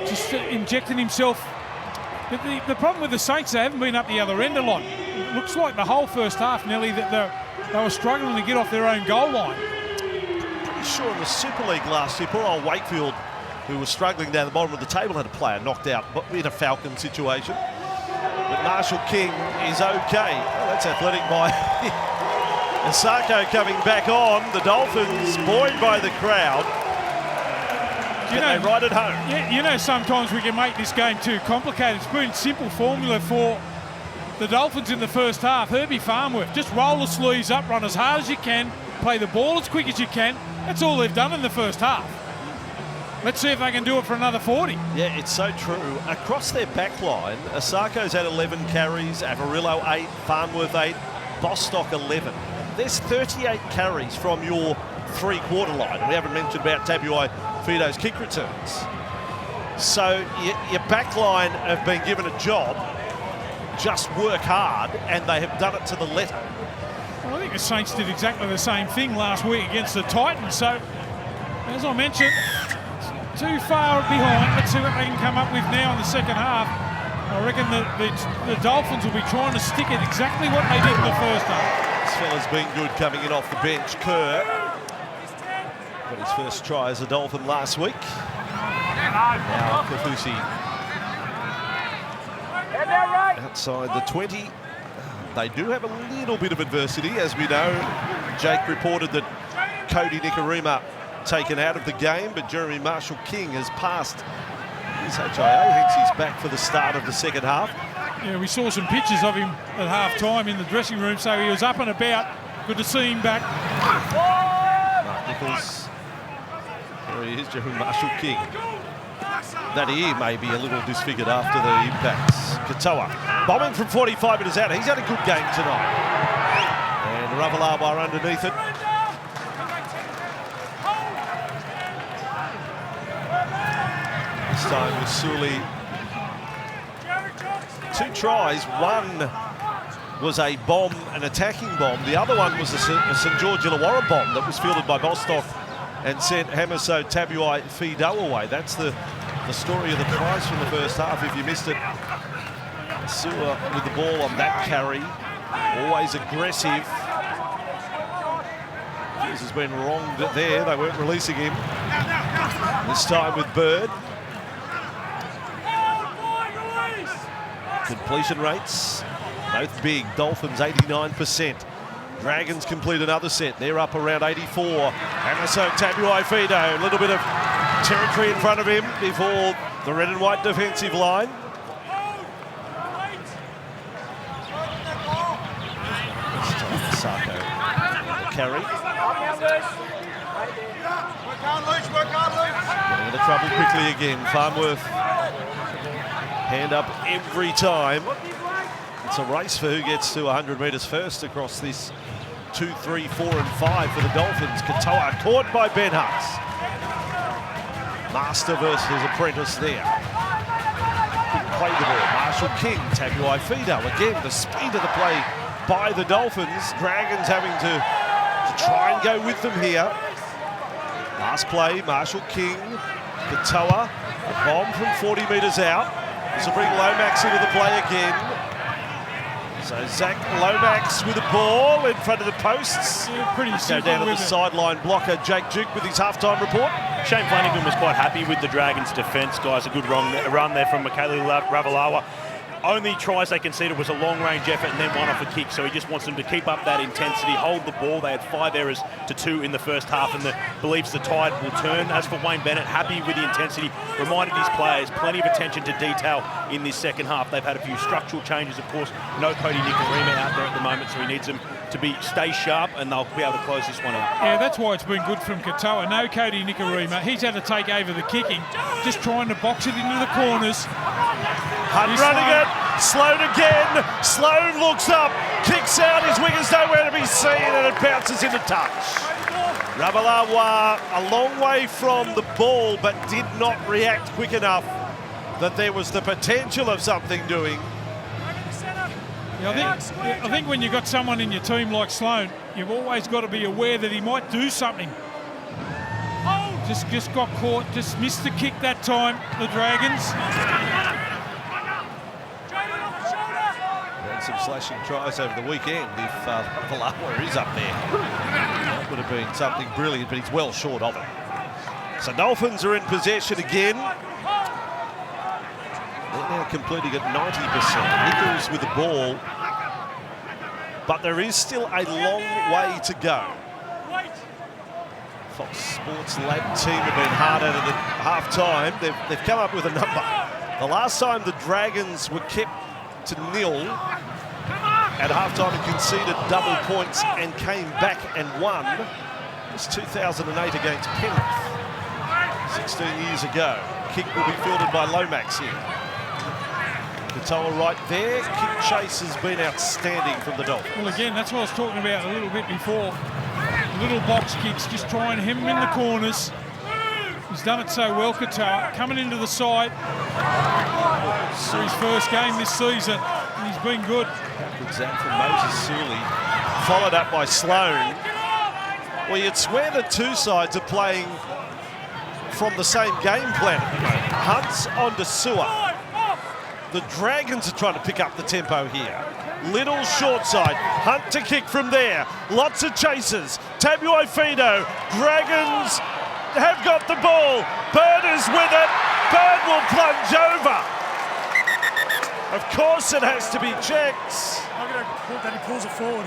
Just injecting himself. But the problem with the Saints, they haven't been up the other end a lot. It looks like the whole first half, Nelly, that they were struggling to get off their own goal line. Pretty sure in the Super League last year, poor old Wakefield, who was struggling down the bottom of the table, had a player knocked out in a Falcon situation. But Marshall King is okay. Oh, that's athletic by Sako coming back on. The Dolphins, buoyed by the crowd. Can they ride it home? Yeah, you know, sometimes we can make this game too complicated. It's been simple formula for the Dolphins in the first half. Herbie Farnworth, just roll the sleeves up, run as hard as you can, play the ball as quick as you can. That's all they've done in the first half. Let's see if they can do it for another 40. Yeah, it's so true. Across their back line, Sako's had 11 carries, Averillo 8, Farnworth 8, Bostock 11. There's 38 carries from your three-quarter line. We haven't mentioned about Tabuai-Fidow's kick returns. So your back line have been given a job, just work hard, and they have done it to the letter. Well, I think the Saints did exactly the same thing last week against the Titans. So, as I mentioned, too far behind. Let's see what they can come up with now in the second half. I reckon the Dolphins will be trying to stick at exactly what they did in the first half. This fella's been good coming in off the bench. Kerr got his first try as a Dolphin last week. Now Kafusi outside the 20. They do have a little bit of adversity, as we know. Jake reported that Cody Nikorima taken out of the game, but Jeremy Marshall-King has passed his HIA, hence he's back for the start of the second half. Yeah, we saw some pictures of him at half-time in the dressing room, so he was up and about. Good to see him back. Mark Nicholls. There he is, Jeremy Marshall-King. That ear may be a little disfigured after the impacts. Katoa bombing from 45 metres out. He's had a good game tonight. And Ravalawa underneath it. This time with Sully. 2 tries. One was a bomb, an attacking bomb. The other one was a St George Illawarra bomb that was fielded by Bostock and sent Hamaso Tabuai-Fidow away. That's the story of the tries from the first half. If you missed it, Sewer with the ball on that carry. Always aggressive. Hughes has been wronged there. They weren't releasing him. This time with Bird. Completion rates, both big. Dolphins 89%. Dragons complete another set. They're up around 84. And so Tabuai-Fidow, a little bit of territory in front of him before the red and white defensive line. This time Sako carry. Getting into trouble quickly again. Farnworth. Hand up every time. It's a race for who gets to 100 metres first across this 2, 3, 4 and 5 for the Dolphins. Katoa caught by Ben Hutz. Master versus apprentice there. Couldn't play the ball. Marshall King, Tabuai-Fidow. Again, the speed of the play by the Dolphins. Dragons having to try and go with them here. Last play, Marshall King, Katoa, a bomb from 40 metres out. This will bring Lomax into the play again. So Zach Lomax with the ball in front of the posts. Yeah, pretty Go down to the sideline blocker, Jake Duke with his halftime report. Shane Flanagan was quite happy with the Dragons' defence, guys. A good run there from Michaeli Ravalawa. Only tries they conceded was a long-range effort and then one off a kick, so he just wants them to keep up that intensity, hold the ball. They had 5 errors to 2 in the first half and believes the tide will turn. As for Wayne Bennett, happy with the intensity, reminded his players, plenty of attention to detail in this second half. They've had a few structural changes, of course. No Cody Nikorima out there at the moment, so he needs them to stay sharp and they'll be able to close this one out. Yeah, that's why it's been good from Katoa. No Cody Nikorima. He's had to take over the kicking, just trying to box it into the corners. Hunt running it. Sloan again. Sloan looks up. kicks out, his winger's nowhere to be seen, and it bounces into touch. Ravalawa a long way from the ball, but did not react quick enough that there was the potential of something doing. Yeah, I think when you've got someone in your team like Sloan, you've always got to be aware that he might do something. Just got caught, just missed the kick that time, the Dragons. And some slashing tries over the weekend if Ravalawa is up there. That would have been something brilliant, but he's well short of it. So Dolphins are in possession again. They're now completing at 90%. Nicholls with the ball. But there is still a long way to go. Fox Sports Lab team have been hard at it at half-time. They've come up with a number. The last time the Dragons were kept to nil at half-time and conceded double points and came back and won was 2008 against Penrith, 16 years ago. Kick will be fielded by Lomax here. Katoa right there. Kick chase has been outstanding from the Dolphins. Well, again, that's what I was talking about a little bit before. Little box kicks, just try and hem him in the corners. He's done it so well, Katoa. Coming into the side for his first game this season. And he's been good. Good zap from Moses Suli. Followed up by Sloan. Well, you'd swear the two sides are playing from the same game plan at the moment. Hunt's onto Sewer. The Dragons are trying to pick up the tempo here. Little short side, Hunt to kick from there. Lots of chasers. Tabuai-Fidow. Dragons have got the ball. Bird is with it. Bird will plunge over. Of course it has to be checked. I'm going to hope that he pulls it forward.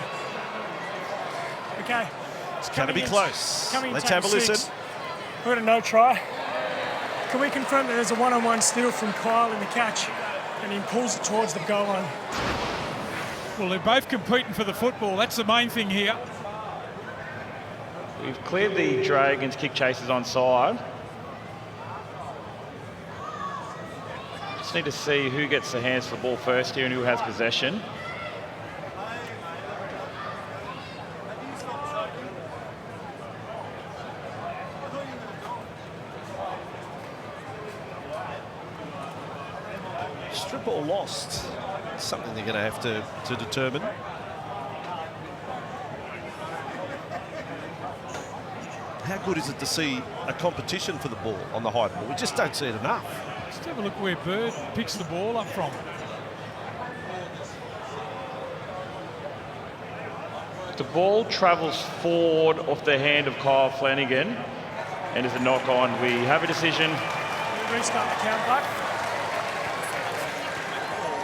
Okay. It's going to be close. Let's have a listen. We're at a no try. Can we confirm that there's a one-on-one steal from Kyle in the catch and he pulls it towards the goal line? Well, they're both competing for the football. That's the main thing here. We've cleared the Dragons kick chasers on side. Just need to see who gets the hands for the ball first here and who has possession. Strip or lost? Something they're going to have to determine. How good is it to see a competition for the ball on the high ball? We just don't see it enough. Just have a look where Bird picks the ball up from. The ball travels forward off the hand of Kyle Flanagan and is a knock on. We have a decision. Restart the count back.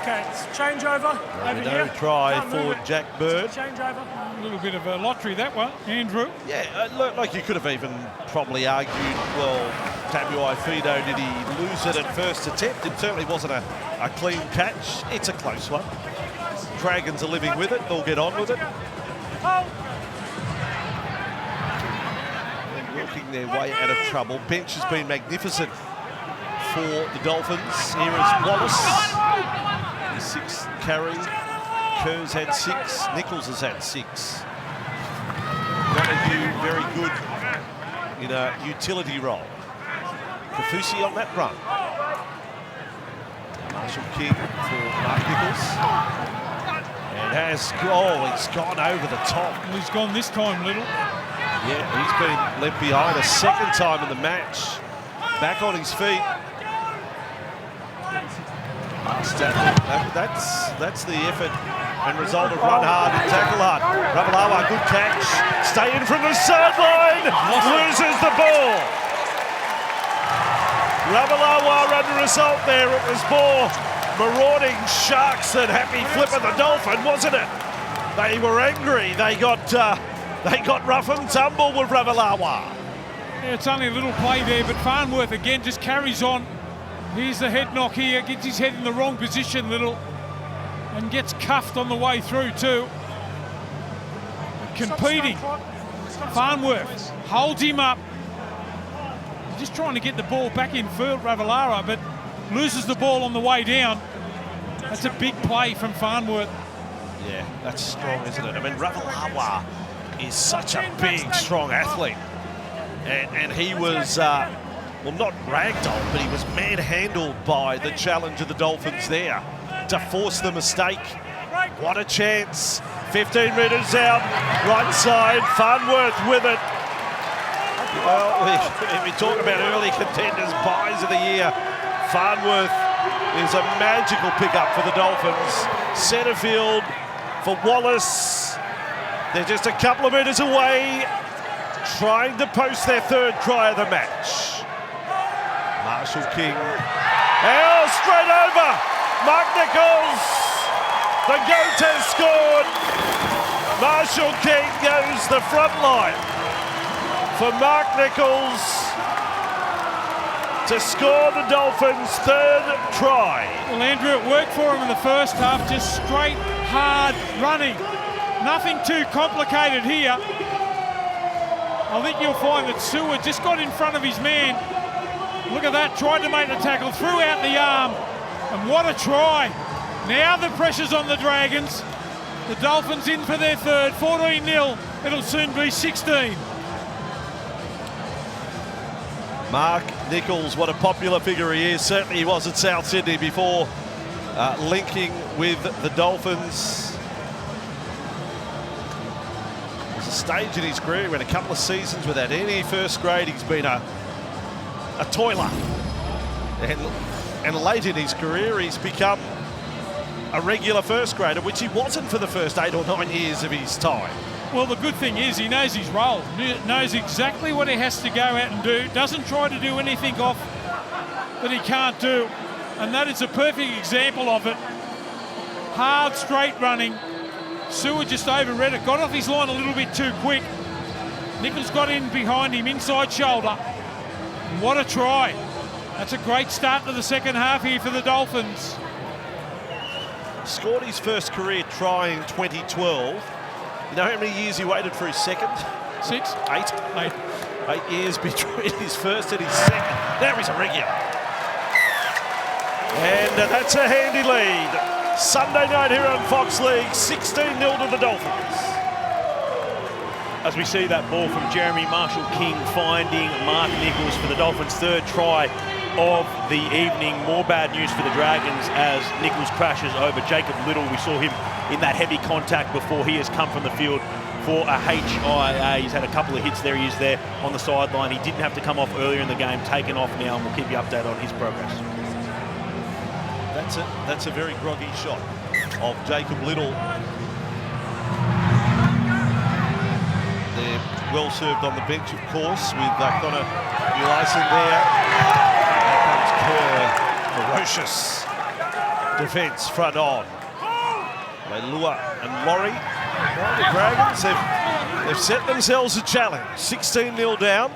Okay, it's changeover over here. Try for Jack Bird. Changeover. A little bit of a lottery, that one, Andrew. Yeah, like you could have even probably argued, well, Tabuai-Fidow, did he lose it at first attempt? It certainly wasn't a clean catch. It's a close one. Dragons are living with it. They'll get on with it. They're working their way out of trouble. Bench has been magnificent for the Dolphins. Here is Wallace. His sixth carry. Kerr's had 6. Nicholls has had 6. Donahue very good in a utility role. Kafusi on that run. Marshall King for Mark Nicholls. And has, it's gone over the top. Well, he's gone this time, Little. Yeah, he's been left behind a second time in the match. Back on his feet. That's the effort and result of run hard and tackle hard. Ravalawa, good catch. Stay in from the sideline. Loses the ball. Ravalawa under assault there. It was more marauding Sharks than happy flip of the Dolphin, wasn't it? They were angry. They got rough and tumble with Ravalawa. Yeah, it's only a little play there, but Farnworth again just carries on. Here's the head knock here, gets his head in the wrong position, Little, and gets cuffed on the way through too. Competing. Farnworth holds him up. He's just trying to get the ball back in field, Ravalawa, but loses the ball on the way down. That's a big play from Farnworth. Yeah, that's strong, isn't it? I mean, Averillo is such a big, strong athlete. And he was, well, not ragdolled, but he was manhandled by the challenge of the Dolphins there to force the mistake. What a chance. 15 metres out, right side, Farnworth with it. Well, we talk about early contenders, buys of the year. Farnworth is a magical pickup for the Dolphins. Centre field for Wallace. They're just a couple of metres away, trying to post their third try of the match. Marshall King. Oh, straight over. Mark Nicholls. The goat has scored. Marshall King goes the front line for Mark Nicholls to score the Dolphins' third try. Well, Andrew, it worked for him in the first half, just straight, hard running. Nothing too complicated here. I think you'll find that Seward just got in front of his man. Look at that, tried to make the tackle, threw out the arm, and what a try. Now the pressure's on the Dragons. The Dolphins in for their third, 14-0. It'll soon be 16. Mark Nicholls, what a popular figure he is. Certainly he was at South Sydney before linking with the Dolphins. There's a stage in his career when a couple of seasons without any first grade, he's been a toiler. And late in his career, he's become a regular first grader, which he wasn't for the first 8 or 9 years of his time. Well, the good thing is he knows his role, knows exactly what he has to go out and do, doesn't try to do anything off that he can't do. And that is a perfect example of it. Hard, straight running. Seward just overread it, got off his line a little bit too quick. Nicholls got in behind him, inside shoulder. And what a try. That's a great start to the second half here for the Dolphins. Scored his first career try in 2012. You know how many years he waited for his second? 6? 8. 8 years between his first and his second. Now he's a regular. And that's a handy lead. Sunday night here on Fox League, 16-0 to the Dolphins. As we see that ball from Jeremy Marshall-King finding Mark Nicholls for the Dolphins' third try of the evening. More bad news for the Dragons as Nicholls crashes over Jacob Little. We saw him in that heavy contact before he has come from the field for a HIA. He's had a couple of hits there. He is there on the sideline. He didn't have to come off earlier in the game, taken off now, and we'll keep you updated on his progress. That's a very groggy shot of Jacob Little. They're well served on the bench, of course, with Connor Ulyson there. Ferocious defence front on. Leilua and Laurie. Well, the Dragons, they've set themselves a challenge. 16-0 down.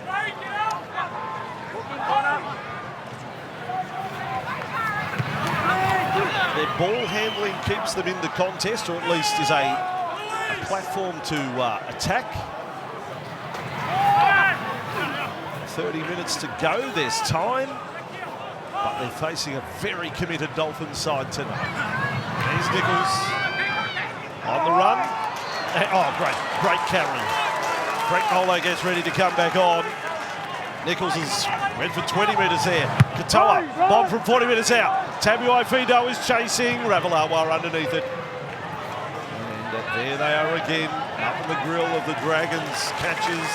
Their ball handling keeps them in the contest, or at least is a platform to attack. 30 minutes to go, there's time. But they're facing a very committed Dolphins side tonight. There's Nicholls on the run. And, oh, great carry. Brett Nolo gets ready to come back on. Nicholls has went for 20 metres there. Katoa, bomb from 40 metres out. Tabuai-Fidow is chasing. Ravalawa underneath it. And there they are again, up in the grill of the Dragons catches.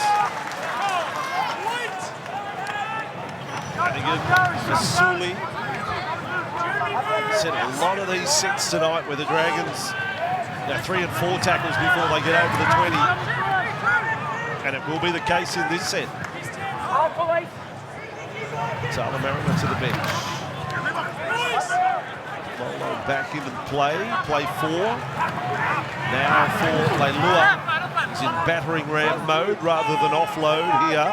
Masuli set a lot of these sets tonight where the Dragons, 3 and 4 tackles before they get over the 20. And it will be the case in this set. Tyler Merriman to the bench. Lolo back into the play 4. Now for Leilua. He's in battering ram mode rather than offload here.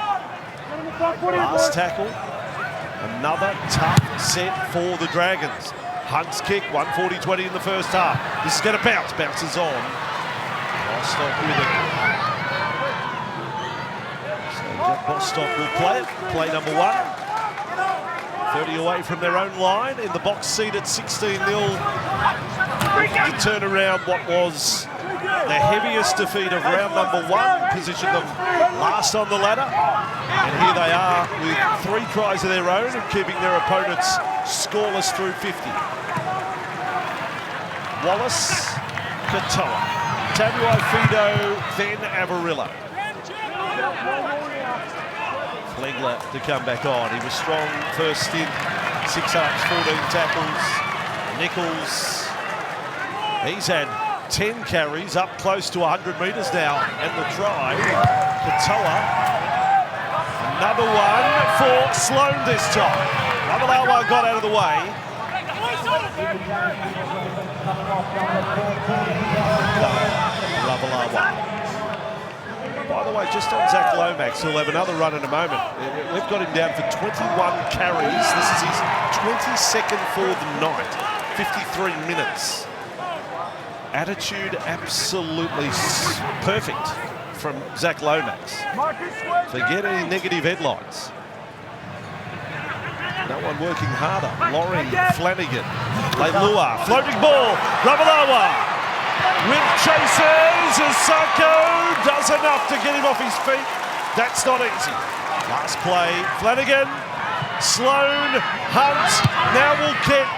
Last tackle. Another tough set for the Dragons. Hunt's kick, 140-20 in the first half. This is going to bounce. Bounces on. Bostock with it. So Jack Bostock will play it. Play number 1. 30 away from their own line. In the box seat at 16-0. to turn around what was the heaviest defeat of round number 1, positioned them last on the ladder. And here they are with 3 tries of their own and keeping their opponents scoreless through 50. Wallace, Katoa, Tabuai-Fidow, then Averillo. Flegler to come back on. He was strong first stint, 6 ups, 14 tackles. Nicholls, he's had 10 carries, up close to 100 metres now, and the try. Katoa, another one for Sloan this time. Averillo got out of the way. Averillo. By the way, just on Zach Lomax, who'll have another run in a moment. We've got him down for 21 carries. This is his 22nd for the night. 53 minutes. Attitude absolutely perfect from Zach Lomax. Forget any negative headlines. No one working harder. Loring, Flanagan, Leilua, floating ball, Averillo. With chasers as Sako does enough to get him off his feet. That's not easy. Last play, Flanagan, Sloan, Hunt, now will kick,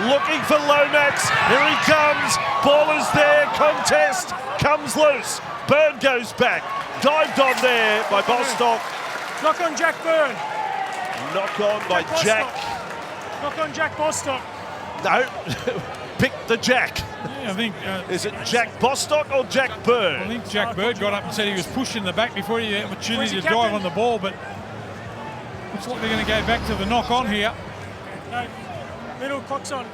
looking for Lomax. Here he comes, ball is there, contest, comes loose. Bird goes back, dived on there by Bostock. Knock on Jack Bird. Knock on by Jack. Knock on Jack Bostock. No, pick the Jack. Yeah, I think... is it Jack Bostock or Jack Bird? I think Jack Bird got up and said he was pushing the back before he had the opportunity to dive on the ball, but looks like they're going to go back to the knock on here. No, middle, clock's on.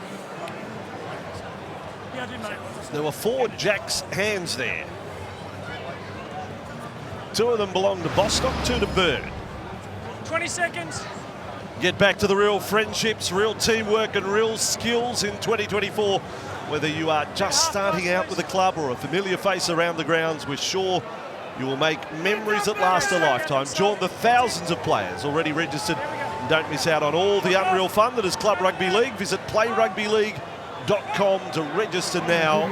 Yeah, I did, mate. There were 4 Jack's hands there. 2 of them belong to Bostock, 2 to Bird. 20 seconds. Get back to the real friendships, real teamwork and real skills in 2024. Whether you are just starting out with a club or a familiar face around the grounds, we're sure you will make memories that last a lifetime. Join the thousands of players already registered. And don't miss out on all the unreal fun that is Club Rugby League. Visit playrugbyleague.com to register now.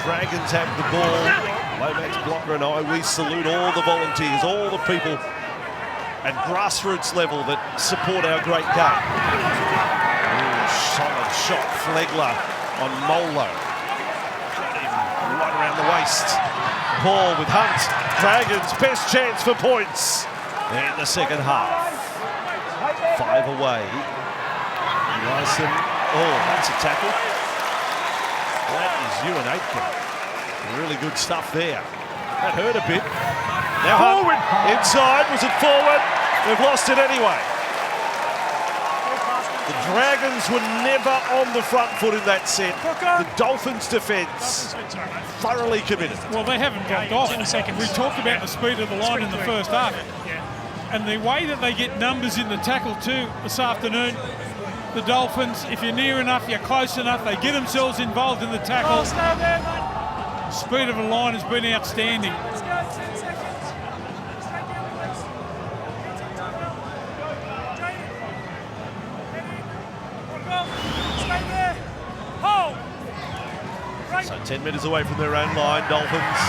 Dragons have the ball. Lomax, Blocker and I, we salute all the volunteers, all the people at grassroots level that support our great game. Ooh, solid shot, Flegler on Molo. Got him right around the waist. Ball with Hunt. Dragons best chance for points in the second half. 5 away. Larson. Oh, that's a tackle. That is Ewan Aitken. Really good stuff there. That hurt a bit. Now forward. Inside. Was it forward? They've lost it anyway. The Dragons were never on the front foot in that set. The Dolphins' defence thoroughly committed. Well, they haven't dropped off. We talked about the speed of the line in the first half. And the way that they get numbers in the tackle too this afternoon, the Dolphins, if you're near enough, you're close enough, they get themselves involved in the tackle. Speed of the line has been outstanding. So 10 metres away from their own line, Dolphins.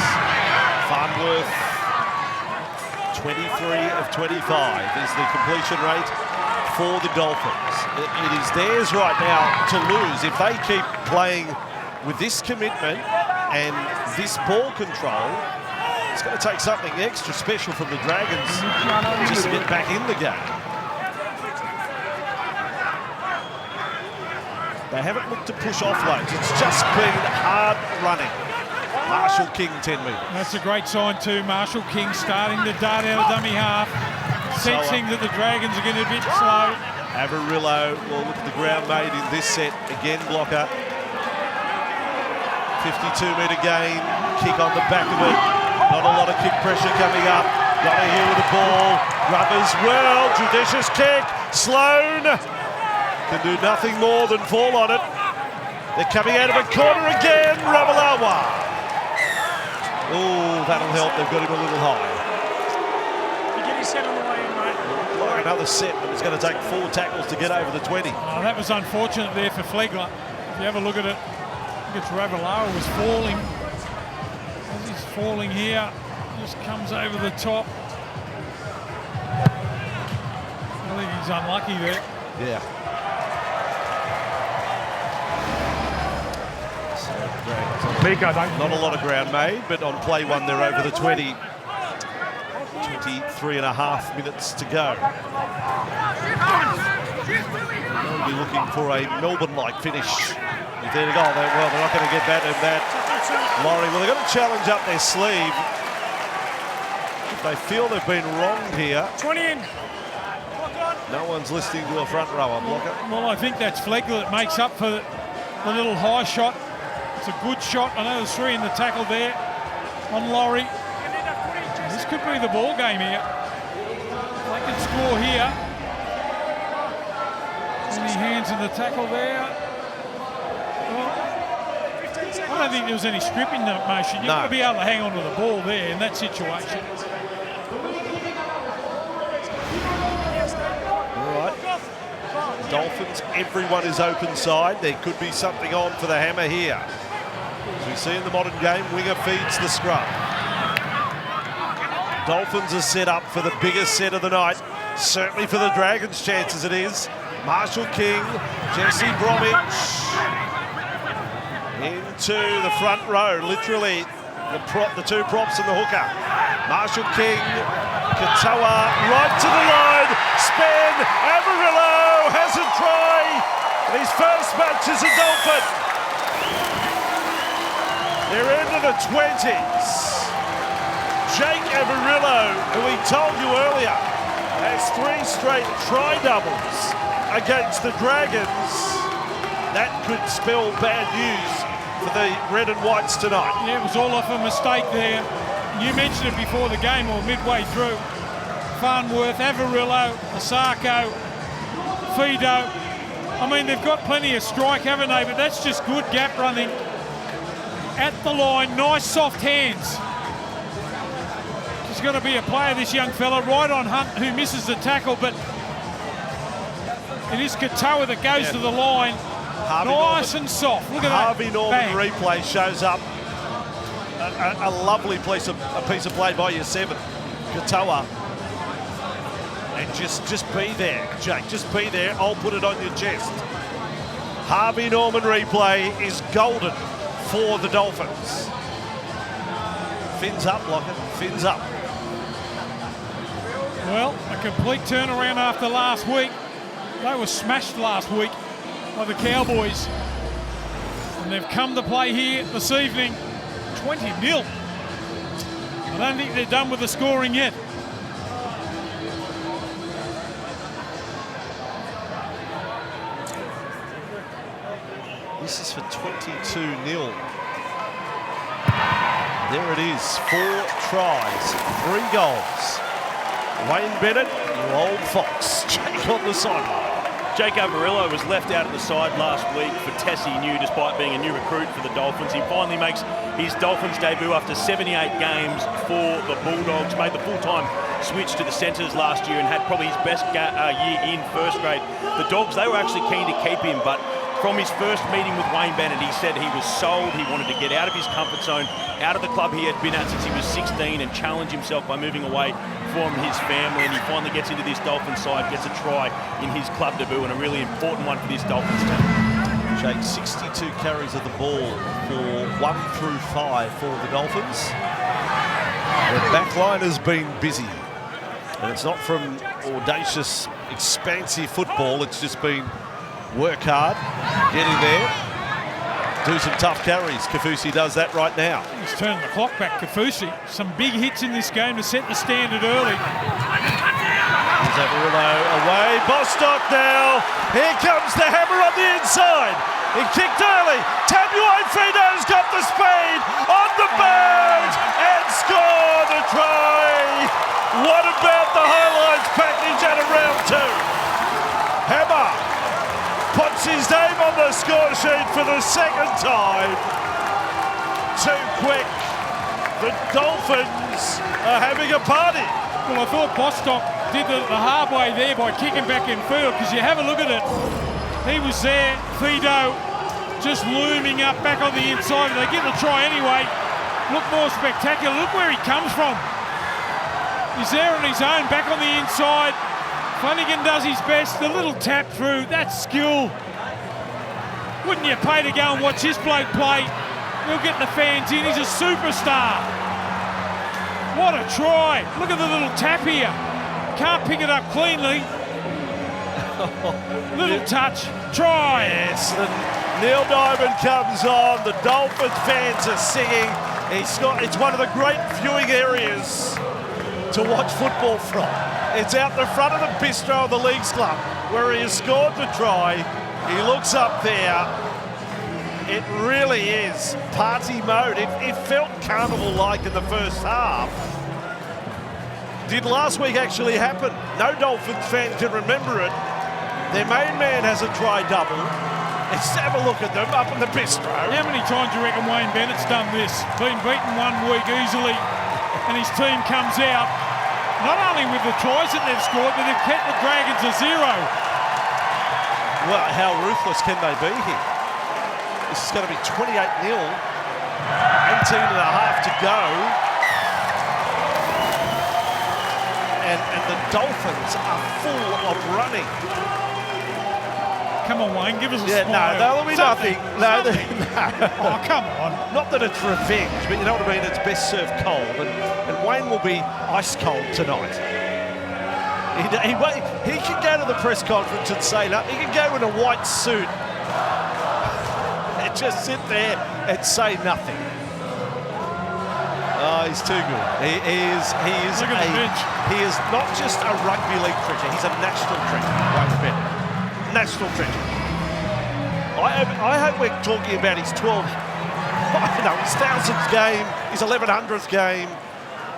Farnworth, 23 of 25 is the completion rate for the Dolphins. It is theirs right now to lose. If they keep playing with this commitment and this ball control, it's going to take something extra special from the Dragons just to get back in the game. They haven't looked to push offloads. It's just been hard running. Marshall King, 10 metres. That's a great sign too. Marshall King starting to dart out of dummy half. Sensing that the Dragons are getting a bit slow. Averillo will look at the ground made in this set. Again, blocker. 52-metre gain. Kick on the back of it. Not a lot of kick pressure coming up. Got to here with the ball. Rubbers well. Judicious kick. Sloan can do nothing more than fall on it. They're coming out of a corner again. Averillo. Oh, that'll help. They've got him a little high. You get his set on the way in, mate. Like another set, but it's going to take 4 tackles to get over the 20. Oh, that was unfortunate there for Flegler. If you have a look at it, think it's Averillo was falling. As he's falling here, just comes over the top. I think he's unlucky there. Yeah. Not a lot of ground made, but on play one, they're over the 20. 23.5 minutes to go. They'll be looking for a Melbourne-like finish. If they're to go, well, they're not going to get that and that. Laurie, well, they've got a challenge up their sleeve. If they feel they've been wronged here. 20 in. No one's listening to a front rower blocker. Well, I think that's Flegler that makes up for the little high shot. It's a good shot. I know there's 3 in the tackle there on Laurie. This could be the ball game here. They can score here. Any hands in the tackle there? Well, I don't think there was any stripping motion. You've got to be able to hang on to the ball there in that situation. All right. Dolphins, everyone is open side. There could be something on for the hammer here. As we see in the modern game, winger feeds the scrum. Dolphins are set up for the biggest set of the night. Certainly for the Dragons' chances it is. Marshall King, Jesse Bromwich into the front row. Literally the 2 props and the hooker. Marshall King, Katoa right to the line. Spin, Averillo has a try. His first match as a Dolphin. They're into the 20s. Jake Averillo, who we told you earlier, has 3 straight try doubles against the Dragons. That could spell bad news for the red and whites tonight. Yeah, it was all off a mistake there. You mentioned it before the game or midway through. Farnworth, Averillo, Sako, Fidow. I mean, they've got plenty of strike, haven't they? But that's just good gap running at the line. Nice soft hands. He's got to be a player, this young fella. Right on Hunt, who misses the tackle, but it is Katoa that goes to the line. Nice and soft. Look at that. Harvey Norman replay shows up. A lovely piece of play by your 7, Katoa. And just be there, Jake. Just be there. I'll put it on your chest. Harvey Norman replay is golden for the Dolphins. Fins up, Lockett. Fins up. Well, a complete turnaround after last week. They were smashed last week by the Cowboys. And they've come to play here this evening, 20-0. I don't think they're done with the scoring yet. This is for 22-0. There it is, 4 tries, 3 goals. Wayne Bennett, you old fox, Jake on the sideline. Jake Averillo was left out of the side last week for Tessie New, despite being a new recruit for the Dolphins. He finally makes his Dolphins debut after 78 games for the Bulldogs, made the full-time switch to the centres last year and had probably his best year in first grade. The Dogs, they were actually keen to keep him, but from his first meeting with Wayne Bennett, he said he was sold. He wanted to get out of his comfort zone, out of the club he had been at since he was 16 and challenge himself by moving away from his family. And he finally gets into this Dolphins side, gets a try in his club debut, and a really important one for this Dolphins team. Jake, 62 carries of the ball for 1 through 5 for the Dolphins. The back line has been busy. And it's not from audacious, expansive football. It's just been work hard, get in there, do some tough carries. Kafusi does that right now. He's turning the clock back, Kafusi. Some big hits in this game to set the standard early. Here's Averillo away, Bostock now. Here comes the hammer on the inside. He kicked early. Tabuai-Fidow's got the speed on the board and scored a try. What about the highlights package out of round 2? Hammer puts his name on the score sheet for the 2nd time. Too quick. The Dolphins are having a party. Well, I thought Bostock did the hard way there by kicking back in field, because you have a look at it. He was there, Fidow, just looming up back on the inside. They get the try anyway. Look more spectacular. Look where he comes from. He's there on his own, back on the inside. Flanagan does his best. The little tap through, that's skill. Wouldn't you pay to go and watch this bloke play? We'll get the fans in. He's a superstar. What a try. Look at the little tap here. Can't pick it up cleanly. Little touch. Try. Yes, the Neil Diamond comes on. The Dolphins fans are singing. It's one of the great viewing areas to watch football from. It's out the front of the bistro of the Leagues Club where he has scored the try. He looks up there. It really is party mode. It felt carnival-like in the first half. Did last week actually happen? No Dolphins fan can remember it. Their main man has a try double. Let's have a look at them up in the bistro. How many times do you reckon Wayne Bennett's done this? Been beaten 1 week easily, and his team comes out, not only with the tries that they've scored, but they've kept the Dragons to 0. Well, how ruthless can they be here? This is going to be 28-0, 18 and a half to go. And the Dolphins are full of running. Come on, Wayne, give us a Yeah, smile. no, there'll be nothing. No, no. Oh, come on. Not that it's revenge, but you know what I mean? It's best served cold. And Wayne will be ice cold tonight. He can go to the press conference and say that. He can go in a white suit and just sit there and say nothing. Oh, he's too good. He is Look at the bench. He is not just a rugby league treasure. He's a national treasure. Wayne Bennett. National treasure. I hope we're talking about his 12, his 1000th game, his 1100th game.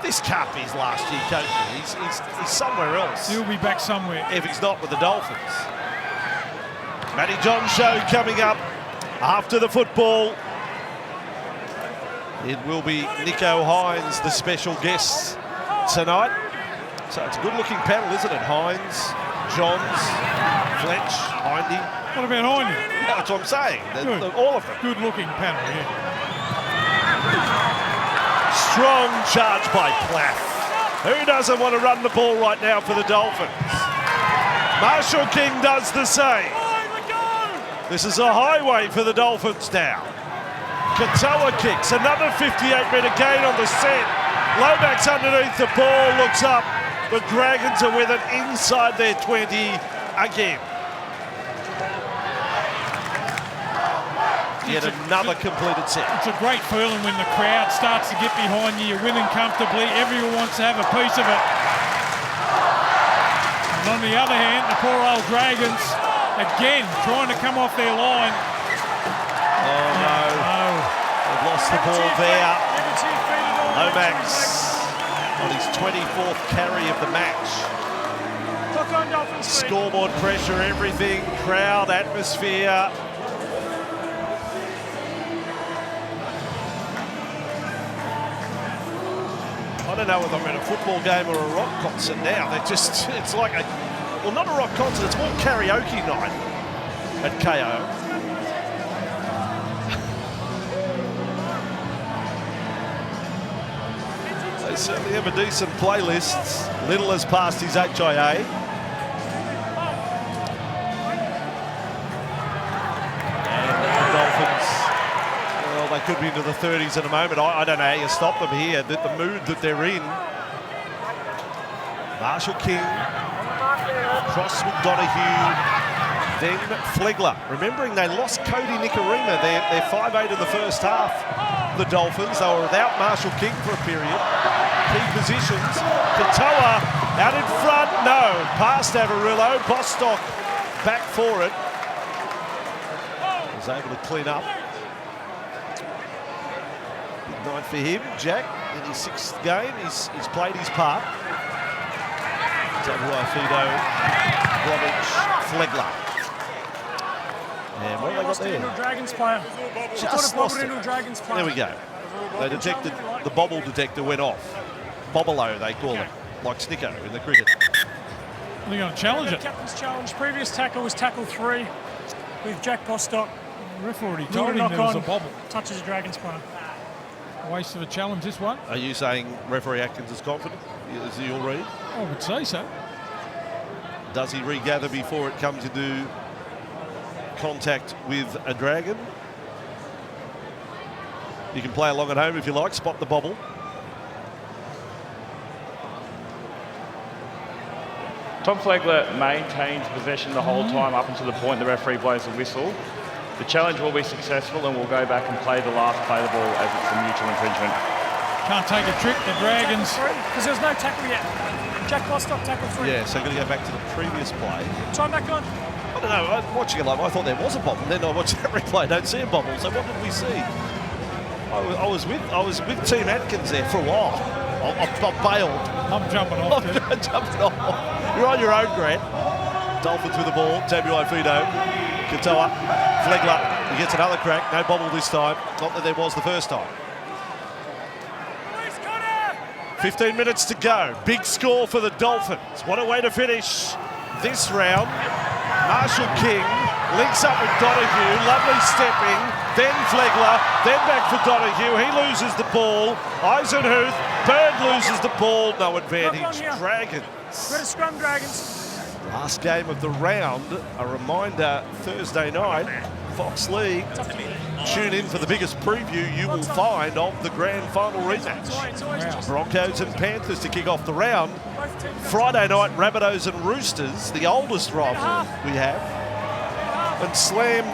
This can't be his last year coaching. He's somewhere else. He'll be back somewhere. If he's not with the Dolphins. Matty John show coming up after the football. It will be Nicho Hines, the special guest tonight. So it's a good-looking panel, isn't it? Hines, Johns, Fletch, Hindy. What about Hindy? That's what I'm saying. Good. All of them. Good-looking panel, yeah. Strong charge by Plath. Who doesn't want to run the ball right now for the Dolphins? Marshall King does the same. This is a highway for the Dolphins now. Katoa kicks, another 58-metre gain on the set. Lomax underneath the ball, looks up. The Dragons are with it inside their 20 again. Yet another completed set. It's a great feeling when the crowd starts to get behind you. You're winning comfortably. Everyone wants to have a piece of it. And on the other hand, the poor old Dragons, again, trying to come off their line. Oh, no. They've lost the ball there. Lomax on his 24th carry of the match. Scoreboard pressure, everything, crowd, atmosphere. I don't know whether I'm at a football game or a rock concert now. It's like well, not a rock concert, it's more karaoke night at KO. They certainly have a decent playlist. Little has passed his HIA. And the Dolphins, well, they could be into the 30s in a moment. I don't know how you stop them here, the mood that they're in. Marshall King, Cross McDonoghue, then Flegler. Remembering they lost Cody Nikorima, they're 5'8" in the first half. The Dolphins, they were without Marshall King for a period. Key positions. Katoa out in front, no. Past Averillo, Bostock back for it. Was able to clean up. Big night for him, Jack, in his 6th game. He's played his part. Tabuai-Fidow, Flegler. And what have they got there? Dragons player. Just lost it. Dragons player. There we go. They detected, the bobble detector went off. Bobble-o, they call it, like Snicko in the cricket. They're going to challenge it. Captain's challenge. Previous tackle was tackle 3 with Jack Bostock. The ref already told him there was a bobble. Touches the Dragons player. Waste of a challenge, this one. Are you saying referee Atkins is confident? Is he your read? I would say so. Does he regather before it comes into contact with a Dragon? You can play along at home if you like, spot the bobble. Tom Flegler maintains possession the whole time up until the point the referee blows the whistle. The challenge will be successful and we'll go back and play the last play of the ball as it's a mutual infringement. Can't take a trick, the Dragons. Because there's no tackle yet. Jack Bostock tackle 3. Yeah, so going to go back to the previous play. Time back on. I don't know, I'm watching it live, I thought there was a bobble. Then I watched that replay, don't see a bobble. So what did we see? I was with Team Atkins there for a while. I bailed. I'm jumping off. I'm jumping off. You're on your own, Grant. Dolphins with the ball. Tabuai-Fidow. Katoa. Flegler. He gets another crack. No bobble this time. Not that there was the first time. 15 minutes to go. Big score for the Dolphins. What a way to finish this round. Marshall King links up with Donahue. Lovely stepping. Then Flegler. Then back for Donahue. He loses the ball. Eisenhuth. Bird loses the ball. No advantage. Dragons. Got a scrum, Dragons. Last game of the round. A reminder, Thursday night, Fox League. Tune in for the biggest preview you will find of the grand final rematch. Broncos and Panthers to kick off the round. Friday night, Rabbitohs and Roosters, the oldest rivalry we have. And slam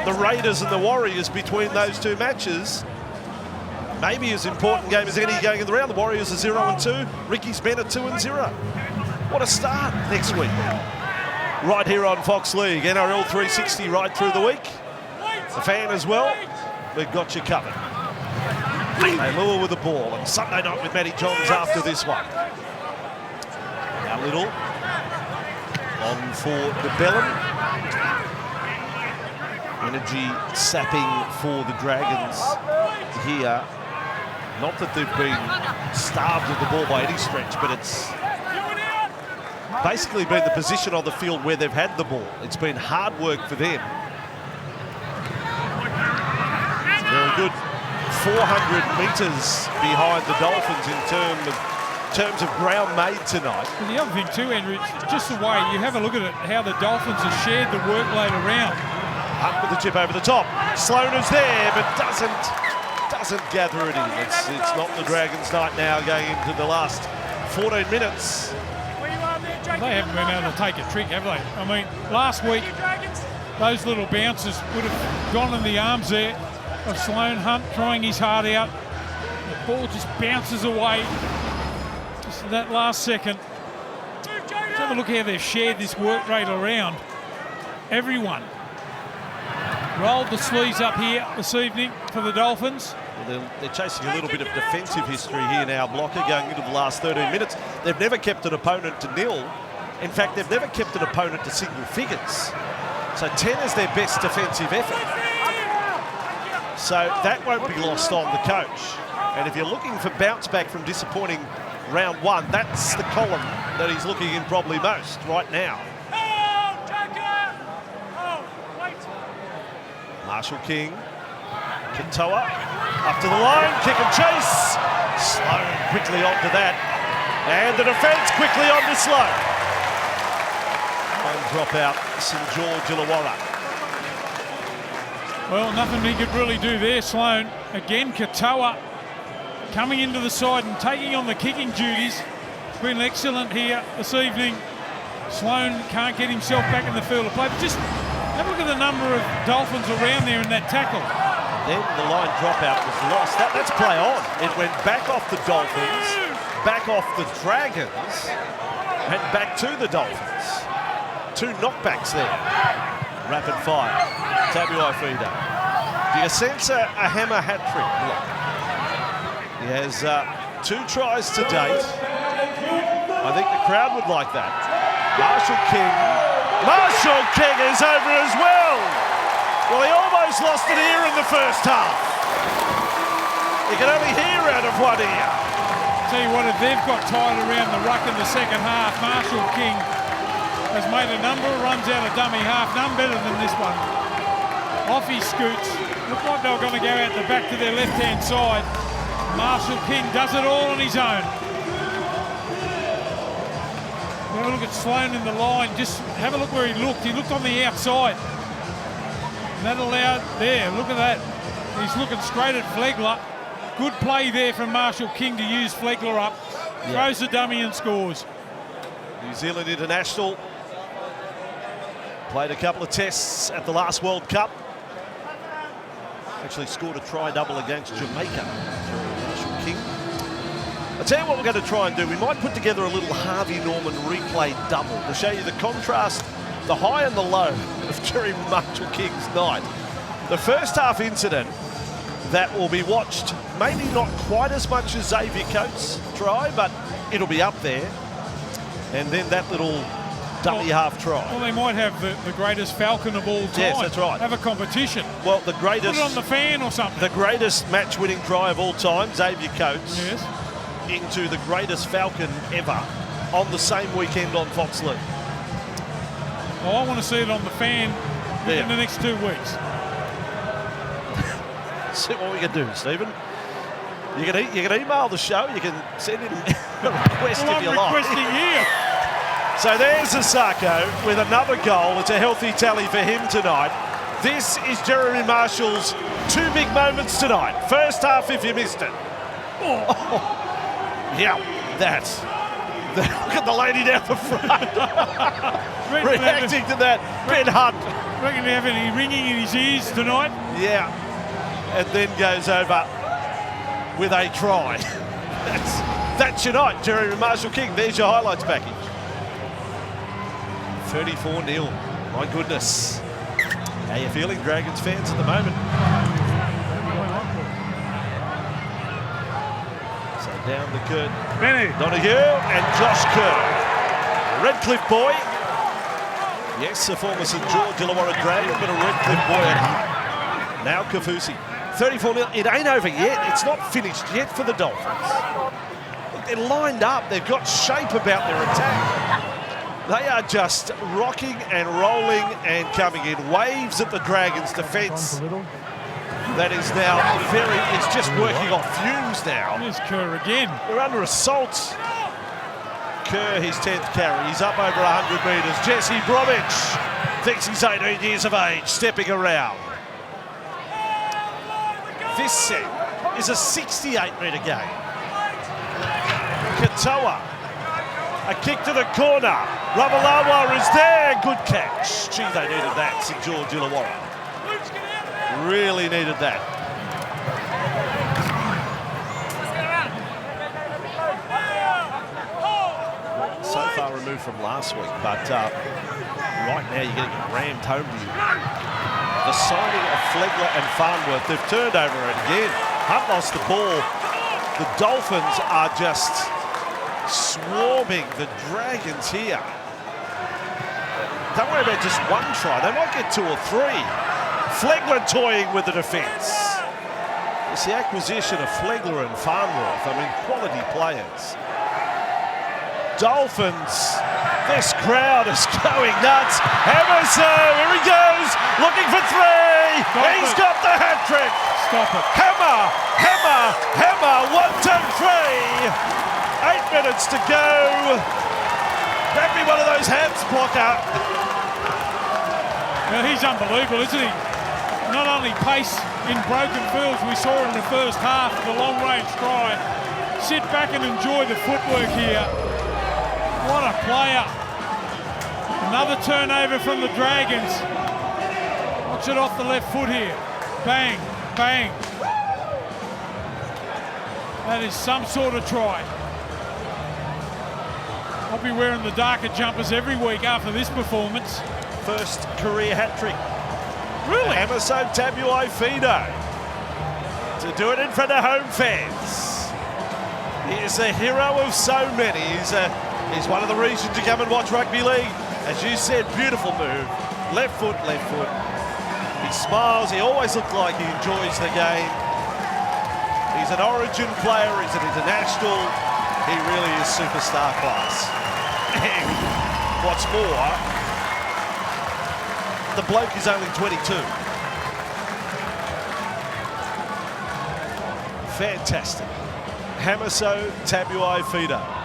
the Raiders and the Warriors between those two matches. Maybe as important game as any going in the round. The Warriors are 0-2. Ricky's men are 2-0. What a start next week. Right here on Fox League. NRL 360 right through the week. The fan as well. We've got you covered. They lure with the ball. And Sunday night with Matty Johns after this one. Now Little. On for DeBellum. Energy sapping for the Dragons here. Not that they've been starved of the ball by any stretch, but it's basically been the position on the field where they've had the ball. It's been hard work for them. It's very good. 400 metres behind the Dolphins in terms of ground made tonight. And the other thing too, Andrew, it's just the way you have a look at it, how the Dolphins have shared the workload around. Hunt with the chip over the top. Sloan is there, but doesn't gather it in. It's not the Dragons' night now going into the last 14 minutes. They haven't been able to take a trick, have they? I mean, last week, those little bounces would have gone in the arms there of Sloan Hunt trying his heart out. The ball just bounces away. Just that last second. Let's have a look how they've shared this work rate around. Everyone rolled the sleeves up here this evening for the Dolphins. Well, they're chasing a little bit of defensive history here now, Blocker, going into the last 13 minutes. They've never kept an opponent to nil. In fact, they've never kept an opponent to single figures. So 10 is their best defensive effort. So that won't be lost on the coach. And if you're looking for bounce back from disappointing round one, that's the column that he's looking in probably most right now. Marshall King, Katoa, up to the line, kick and chase. Sloan quickly onto that. And the defence quickly onto Sloan. And drop out St George Illawarra. Well, nothing he could really do there, Sloan. Again, Katoa coming into the side and taking on the kicking duties. It's been excellent here this evening. Sloan can't get himself back in the field of play. But just have a look at the number of Dolphins around there in that tackle. Then the line dropout was lost. That's play on. It went back off the Dolphins, back off the Dragons, and back to the Dolphins. Two knockbacks there. Rapid fire. Tabuai-Fidow. Do you sense a hammer hat trick block? He has 2 tries to date. I think the crowd would like that. Marshall King is over as well. Well, he almost lost it here in the first half. You can only hear out of one ear. Tell you what, if they've got tied around the ruck in the second half, Marshall King has made a number of runs out of dummy half, none better than this one. Off he scoots. Looked like they were going to go out the back to their left-hand side. Marshall King does it all on his own. Have a look at Sloan in the line. Just have a look where he looked. He looked on the outside. And that allowed there. Look at that. He's looking straight at Flegler. Good play there from Marshall King to use Flegler up. Throws the dummy and scores. New Zealand international. Played a couple of tests at the last World Cup. Actually scored a try-double against Jamaica. Marshall King. I'll tell you what we're going to try and do. We might put together a little Harvey Norman replay double to show you the contrast, the high and the low of Jerry Marshall King's night. The first half incident that will be watched, maybe not quite as much as Xavier Coates' try, but it'll be up there. And then that little dummy half try. Well, they might have the greatest Falcon of all time. Yes, that's right. Have a competition. Well, the greatest... Put it on the fan or something. The greatest match-winning try of all time, Xavier Coates. Yes. Into the greatest Falcon ever on the same weekend on Fox League. Well, I want to see it on the fan in the next 2 weeks. See what we can do, Stephen. You can email the show. You can send in a request if you like. I'm requesting here. So there's a Sako with another goal. It's a healthy tally for him tonight. This is Jeremy Marshall's 2 big moments tonight. First half, if you missed it. Yeah, that's... Look at the lady down the front. Reacting to that. Ben Hunt. Reckon they have any ringing in his ears tonight? Yeah. And then goes over with a try. That's your night, Jeremy Marshall King. There's your highlights package. 34-0. My goodness. How you feeling, Dragons fans, at the moment? So down the Kurt. Donahue and Josh Kerr. Redcliffe boy. Yes, a former St George Illawarra Dragon, but a Redcliffe boy at heart. Now Kafusi. 34-0. It ain't over yet. It's not finished yet for the Dolphins. Look, they're lined up. They've got shape about their attack. They are just rocking and rolling and coming in waves at the Dragons' defence. That is now it's just working off fumes now. Here's Kerr again. They're under assault. Kerr, his 10th carry. He's up over 100 metres. Jesse Bromwich thinks he's 18 years of age, stepping around. This set is a 68-metre game. Katoa. A kick to the corner. Ravalawa is there. Good catch. Gee, they needed that, St George Illawarra. Really needed that. So far removed from last week, but right now you're getting rammed home to you. The signing of Flegler and Farnworth, they've turned over it again. Hunt lost the ball. The Dolphins are just swarming the Dragons here. Don't worry about just one try. They might get 2 or 3. Flegler toying with the defence. It's the acquisition of Flegler and Farnworth. I mean, quality players. Dolphins, this crowd is going nuts. Emerson, here he goes, looking for 3. He's got the hat-trick. Stop it. Hammer, hammer, hammer, 1, 2, 3. 8 minutes to go. Grab me one of those hands, blocker. Well, he's unbelievable, isn't he? Not only pace in broken fields, we saw it in the first half of the long-range try. Sit back and enjoy the footwork here. What a player. Another turnover from the Dragons. Watch it off the left foot here. Bang, bang. That is some sort of try. I'll be wearing the darker jumpers every week after this performance. First career hat-trick. Really? Emerson Tabuai-Fidow to do it in front of home fans. He is a hero of so many. He's one of the reasons you come and watch rugby league. As you said, beautiful move. Left foot, left foot. He smiles. He always looks like he enjoys the game. He's an origin player. He's an international. He really is superstar class. And what's more, the bloke is only 22. Fantastic. Hamiso Tabuai-Fidow.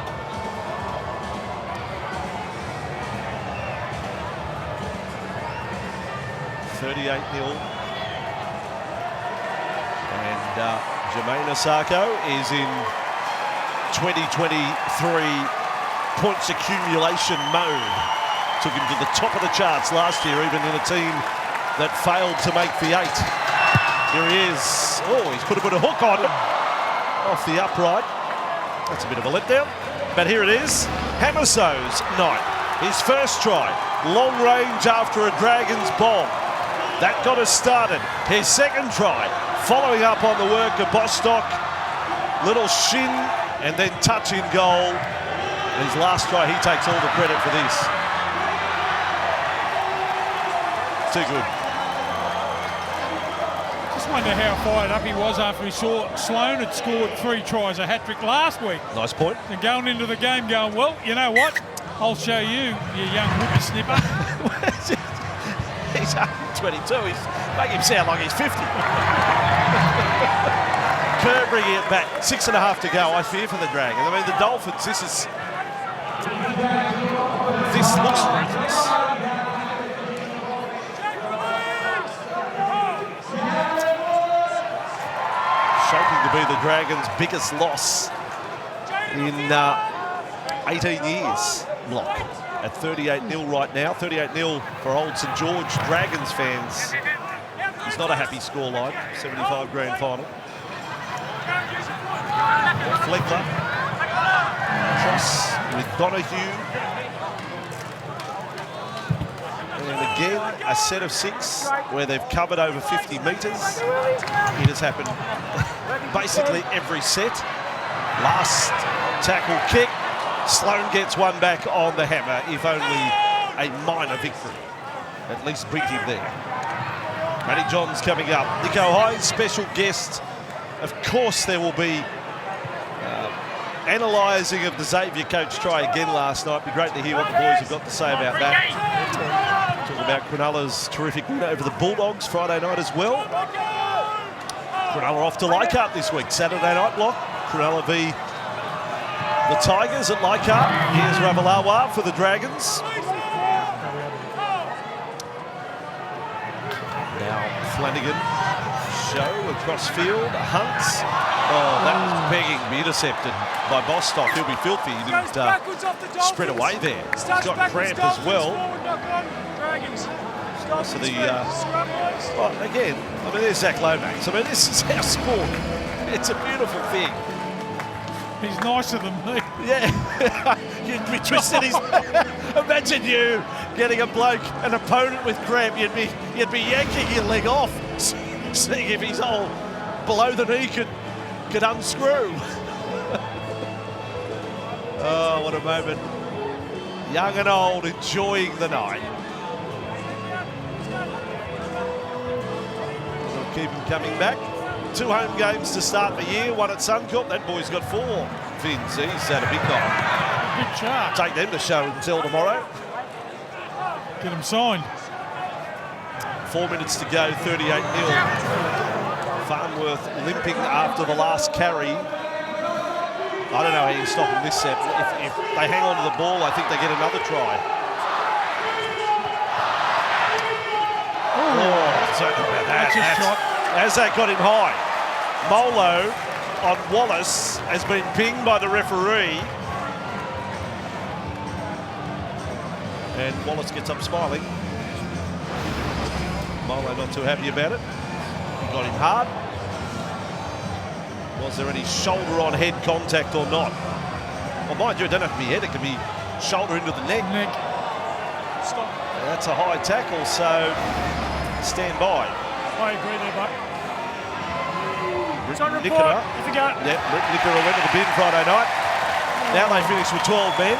And Jermaine Sako is in 2023 points accumulation mode. Took him to the top of the charts last year, even in a team that failed to make the 8. Here he is. Oh, he's put a bit of hook on off the upright. That's a bit of a letdown. But here it is. Hamiso's night. His first try. Long range after a Dragons bomb. That got us started. His second try, following up on the work of Bostock. Little shin and then touch in goal. And his last try, he takes all the credit for this. Too good. Just wonder how fired up he was after he saw Sloan had scored 3 tries, a hat-trick last week. Nice point. And going into the game going, well, you know what? I'll show you, you young whippersnipper. He's 22. He's making him sound like he's 50. Kerr bringing it back. 6.5 to go. I fear for the Dragons. I mean, the Dolphins, this looks ruthless. Shaping to be the Dragons' biggest loss in 18 years. Block at 38-0 right now. 38-0 for old St George Dragons fans. It's not a happy scoreline. 75 grand final. Fleckler. Cross with Donahue. And again, a set of 6 where they've covered over 50 metres. It has happened basically every set. Last tackle kick. Sloan gets one back on the hammer, if only a minor victory. At least beat him there. Matty Johns coming up. Nico Hines, special guest. Of course there will be analysing of the Xavier coach try again last night. Be great to hear what the boys have got to say about that. Talk about Cronulla's terrific win over the Bulldogs Friday night as well. Cronulla off to Leichhardt this week. Saturday night block. Cronulla v the Tigers at Leichhardt. Here's Averillo for the Dragons. Now Flanagan. Show across field. Hunts. Oh, that was pegging. Be intercepted by Bostock. He'll be filthy. He didn't spread away there. He's got cramp as well. So the, well, again, I mean, there's Zach Lomax. I mean, this is our sport. It's a beautiful thing. He's nicer than me. Yeah, you'd be twisting his. Imagine you getting a bloke, an opponent with cramp. You'd be yanking your leg off, seeing if his hole below the knee could unscrew. Oh, what a moment! Young and old enjoying the night. We'll keep him coming back. 2 home games to start the year, 1 at Suncorp. That boy's got 4 fins. He's had a big night. Good chart. Take them to show and tell tomorrow. Get them signed. 4 minutes to go, 38-0. Farnworth limping after the last carry. I don't know how you stop them this set. If they hang on to the ball, I think they get another try. Oh, sorry about that. That's a shot. As that got him high. Molo on Wallace has been pinged by the referee. And Wallace gets up smiling. Molo not too happy about it. He got him hard. Was there any shoulder on head contact or not? Well, mind you, it doesn't have to be head, it can be shoulder into the neck. Stop. That's a high tackle, so stand by. I agree there, but Nicola. if you go. Yep, Nicola went to the bin Friday night. Now they finish with 12 men.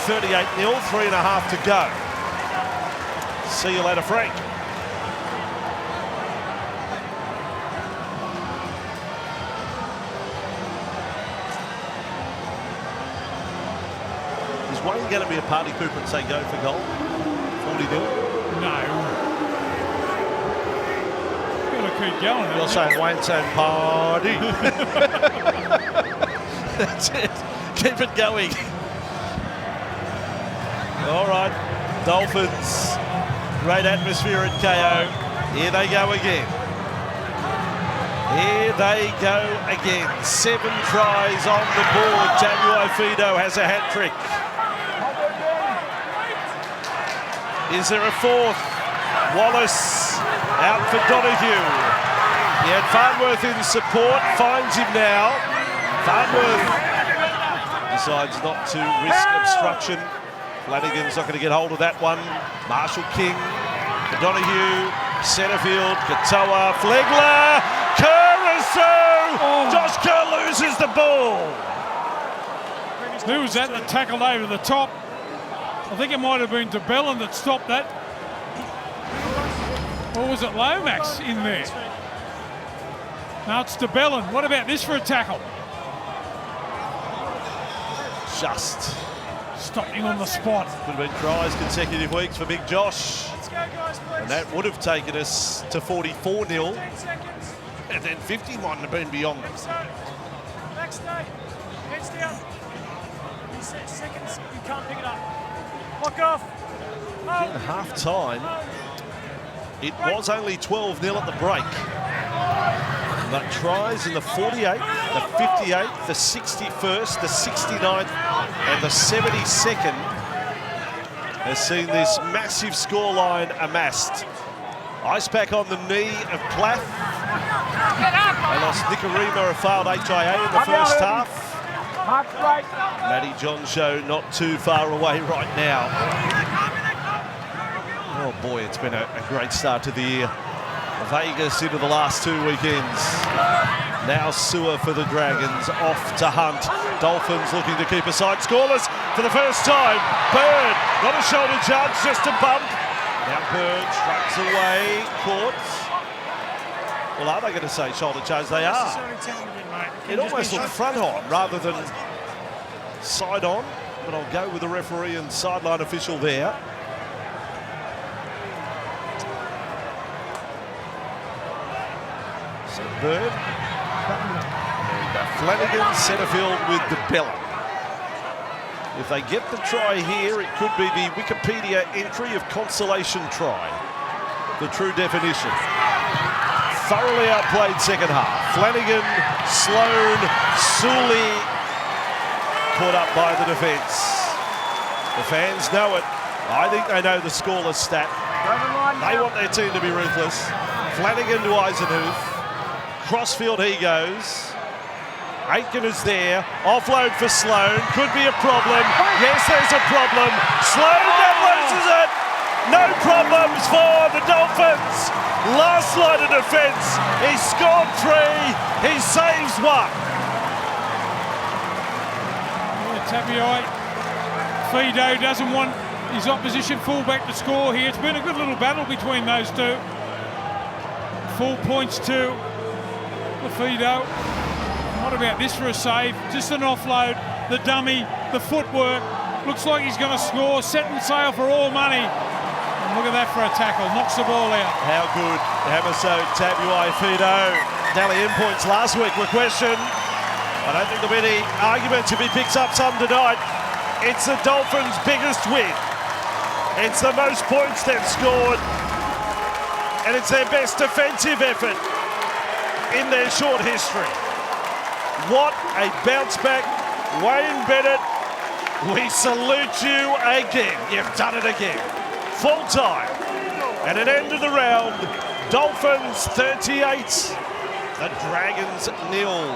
38-0, 3.5 to go. See you later, Frank. Is Wayne going to be a party pooper and say go for goal? 40-0? No. Got to keep going. You're saying Wayne saying party. That's it. Keep it going. All right, Dolphins. Great atmosphere at KO. Here they go again. Here they go again. 7 tries on the board. Tabuai-Fidow has a hat trick. Is there a fourth? Wallace out for Donahue. He had Farnworth in support, finds him now. Farnworth decides not to risk obstruction. Flanagan's not going to get hold of that one. Marshall King for Donahue. Centerfield, Katoa, Flegler, Caruso! Josh Kerr loses the ball. Who was that that tackled over the top? I think it might have been DeBellin that stopped that. Or was it Lomax in there? No, it's DeBellin. What about this for a tackle? Just stopped him on the spot. Could have been tries consecutive weeks for Big Josh. And that would have taken us to 44-0. And then 51 have been beyond them. Next day. Heads down. 6 seconds. You can't pick it up. Lock off. In half-time, it was only 12-0 at the break. But tries in the 48th, the 58th, the 61st, the 69th, and the 72nd has seen this massive scoreline amassed. Ice pack on the knee of Plath. They lost Nicarima, a failed HIA in the first half. Matty John Show not too far away right now. Oh boy, it's been a great start to the year. Vegas into the last 2 weekends. Now Sewer for the Dragons, off to Hunt. Dolphins looking to keep a side scoreless for the first time. Bird, not a shoulder charge, just a bump. Now Bird trucks away, caught. Well, are they going to say shoulder charge? They are. It almost looked front on rather than side on, but I'll go with the referee and sideline official there. So Bird, and Flanagan, Centerfield with the Bella. If they get the try here, it could be the Wikipedia entry of consolation try. The true definition. Thoroughly outplayed second half. Flanagan, Sloan, Sully caught up by the defence. The fans know it. I think they know the scoreless stat. They want their team to be ruthless. Flanagan to Eisenhuth. Crossfield he goes. Aitken is there. Offload for Sloan. Could be a problem. Yes, there's a problem. Sloan that loses it. No problems for the Dolphins. Last line of defence. He scored 3. He saves 1. Tabuai-Fidow doesn't want his opposition fullback to score here. It's been a good little battle between those two. 4 points to Fidow. What about this for a save? Just an offload, the dummy, the footwork. Looks like he's going to score. Set and sail for all money. And look at that for a tackle. Knocks the ball out. How good, Hamaso Tabuai-Fidow. Dally in points last week were questioned. I don't think there'll be any arguments if he picks up some tonight. It's the Dolphins' biggest win. It's the most points they've scored. And it's their best defensive effort in their short history. What a bounce back. Wayne Bennett, we salute you again. You've done it again. Full time. And an end of the round. Dolphins 38, the Dragons 0.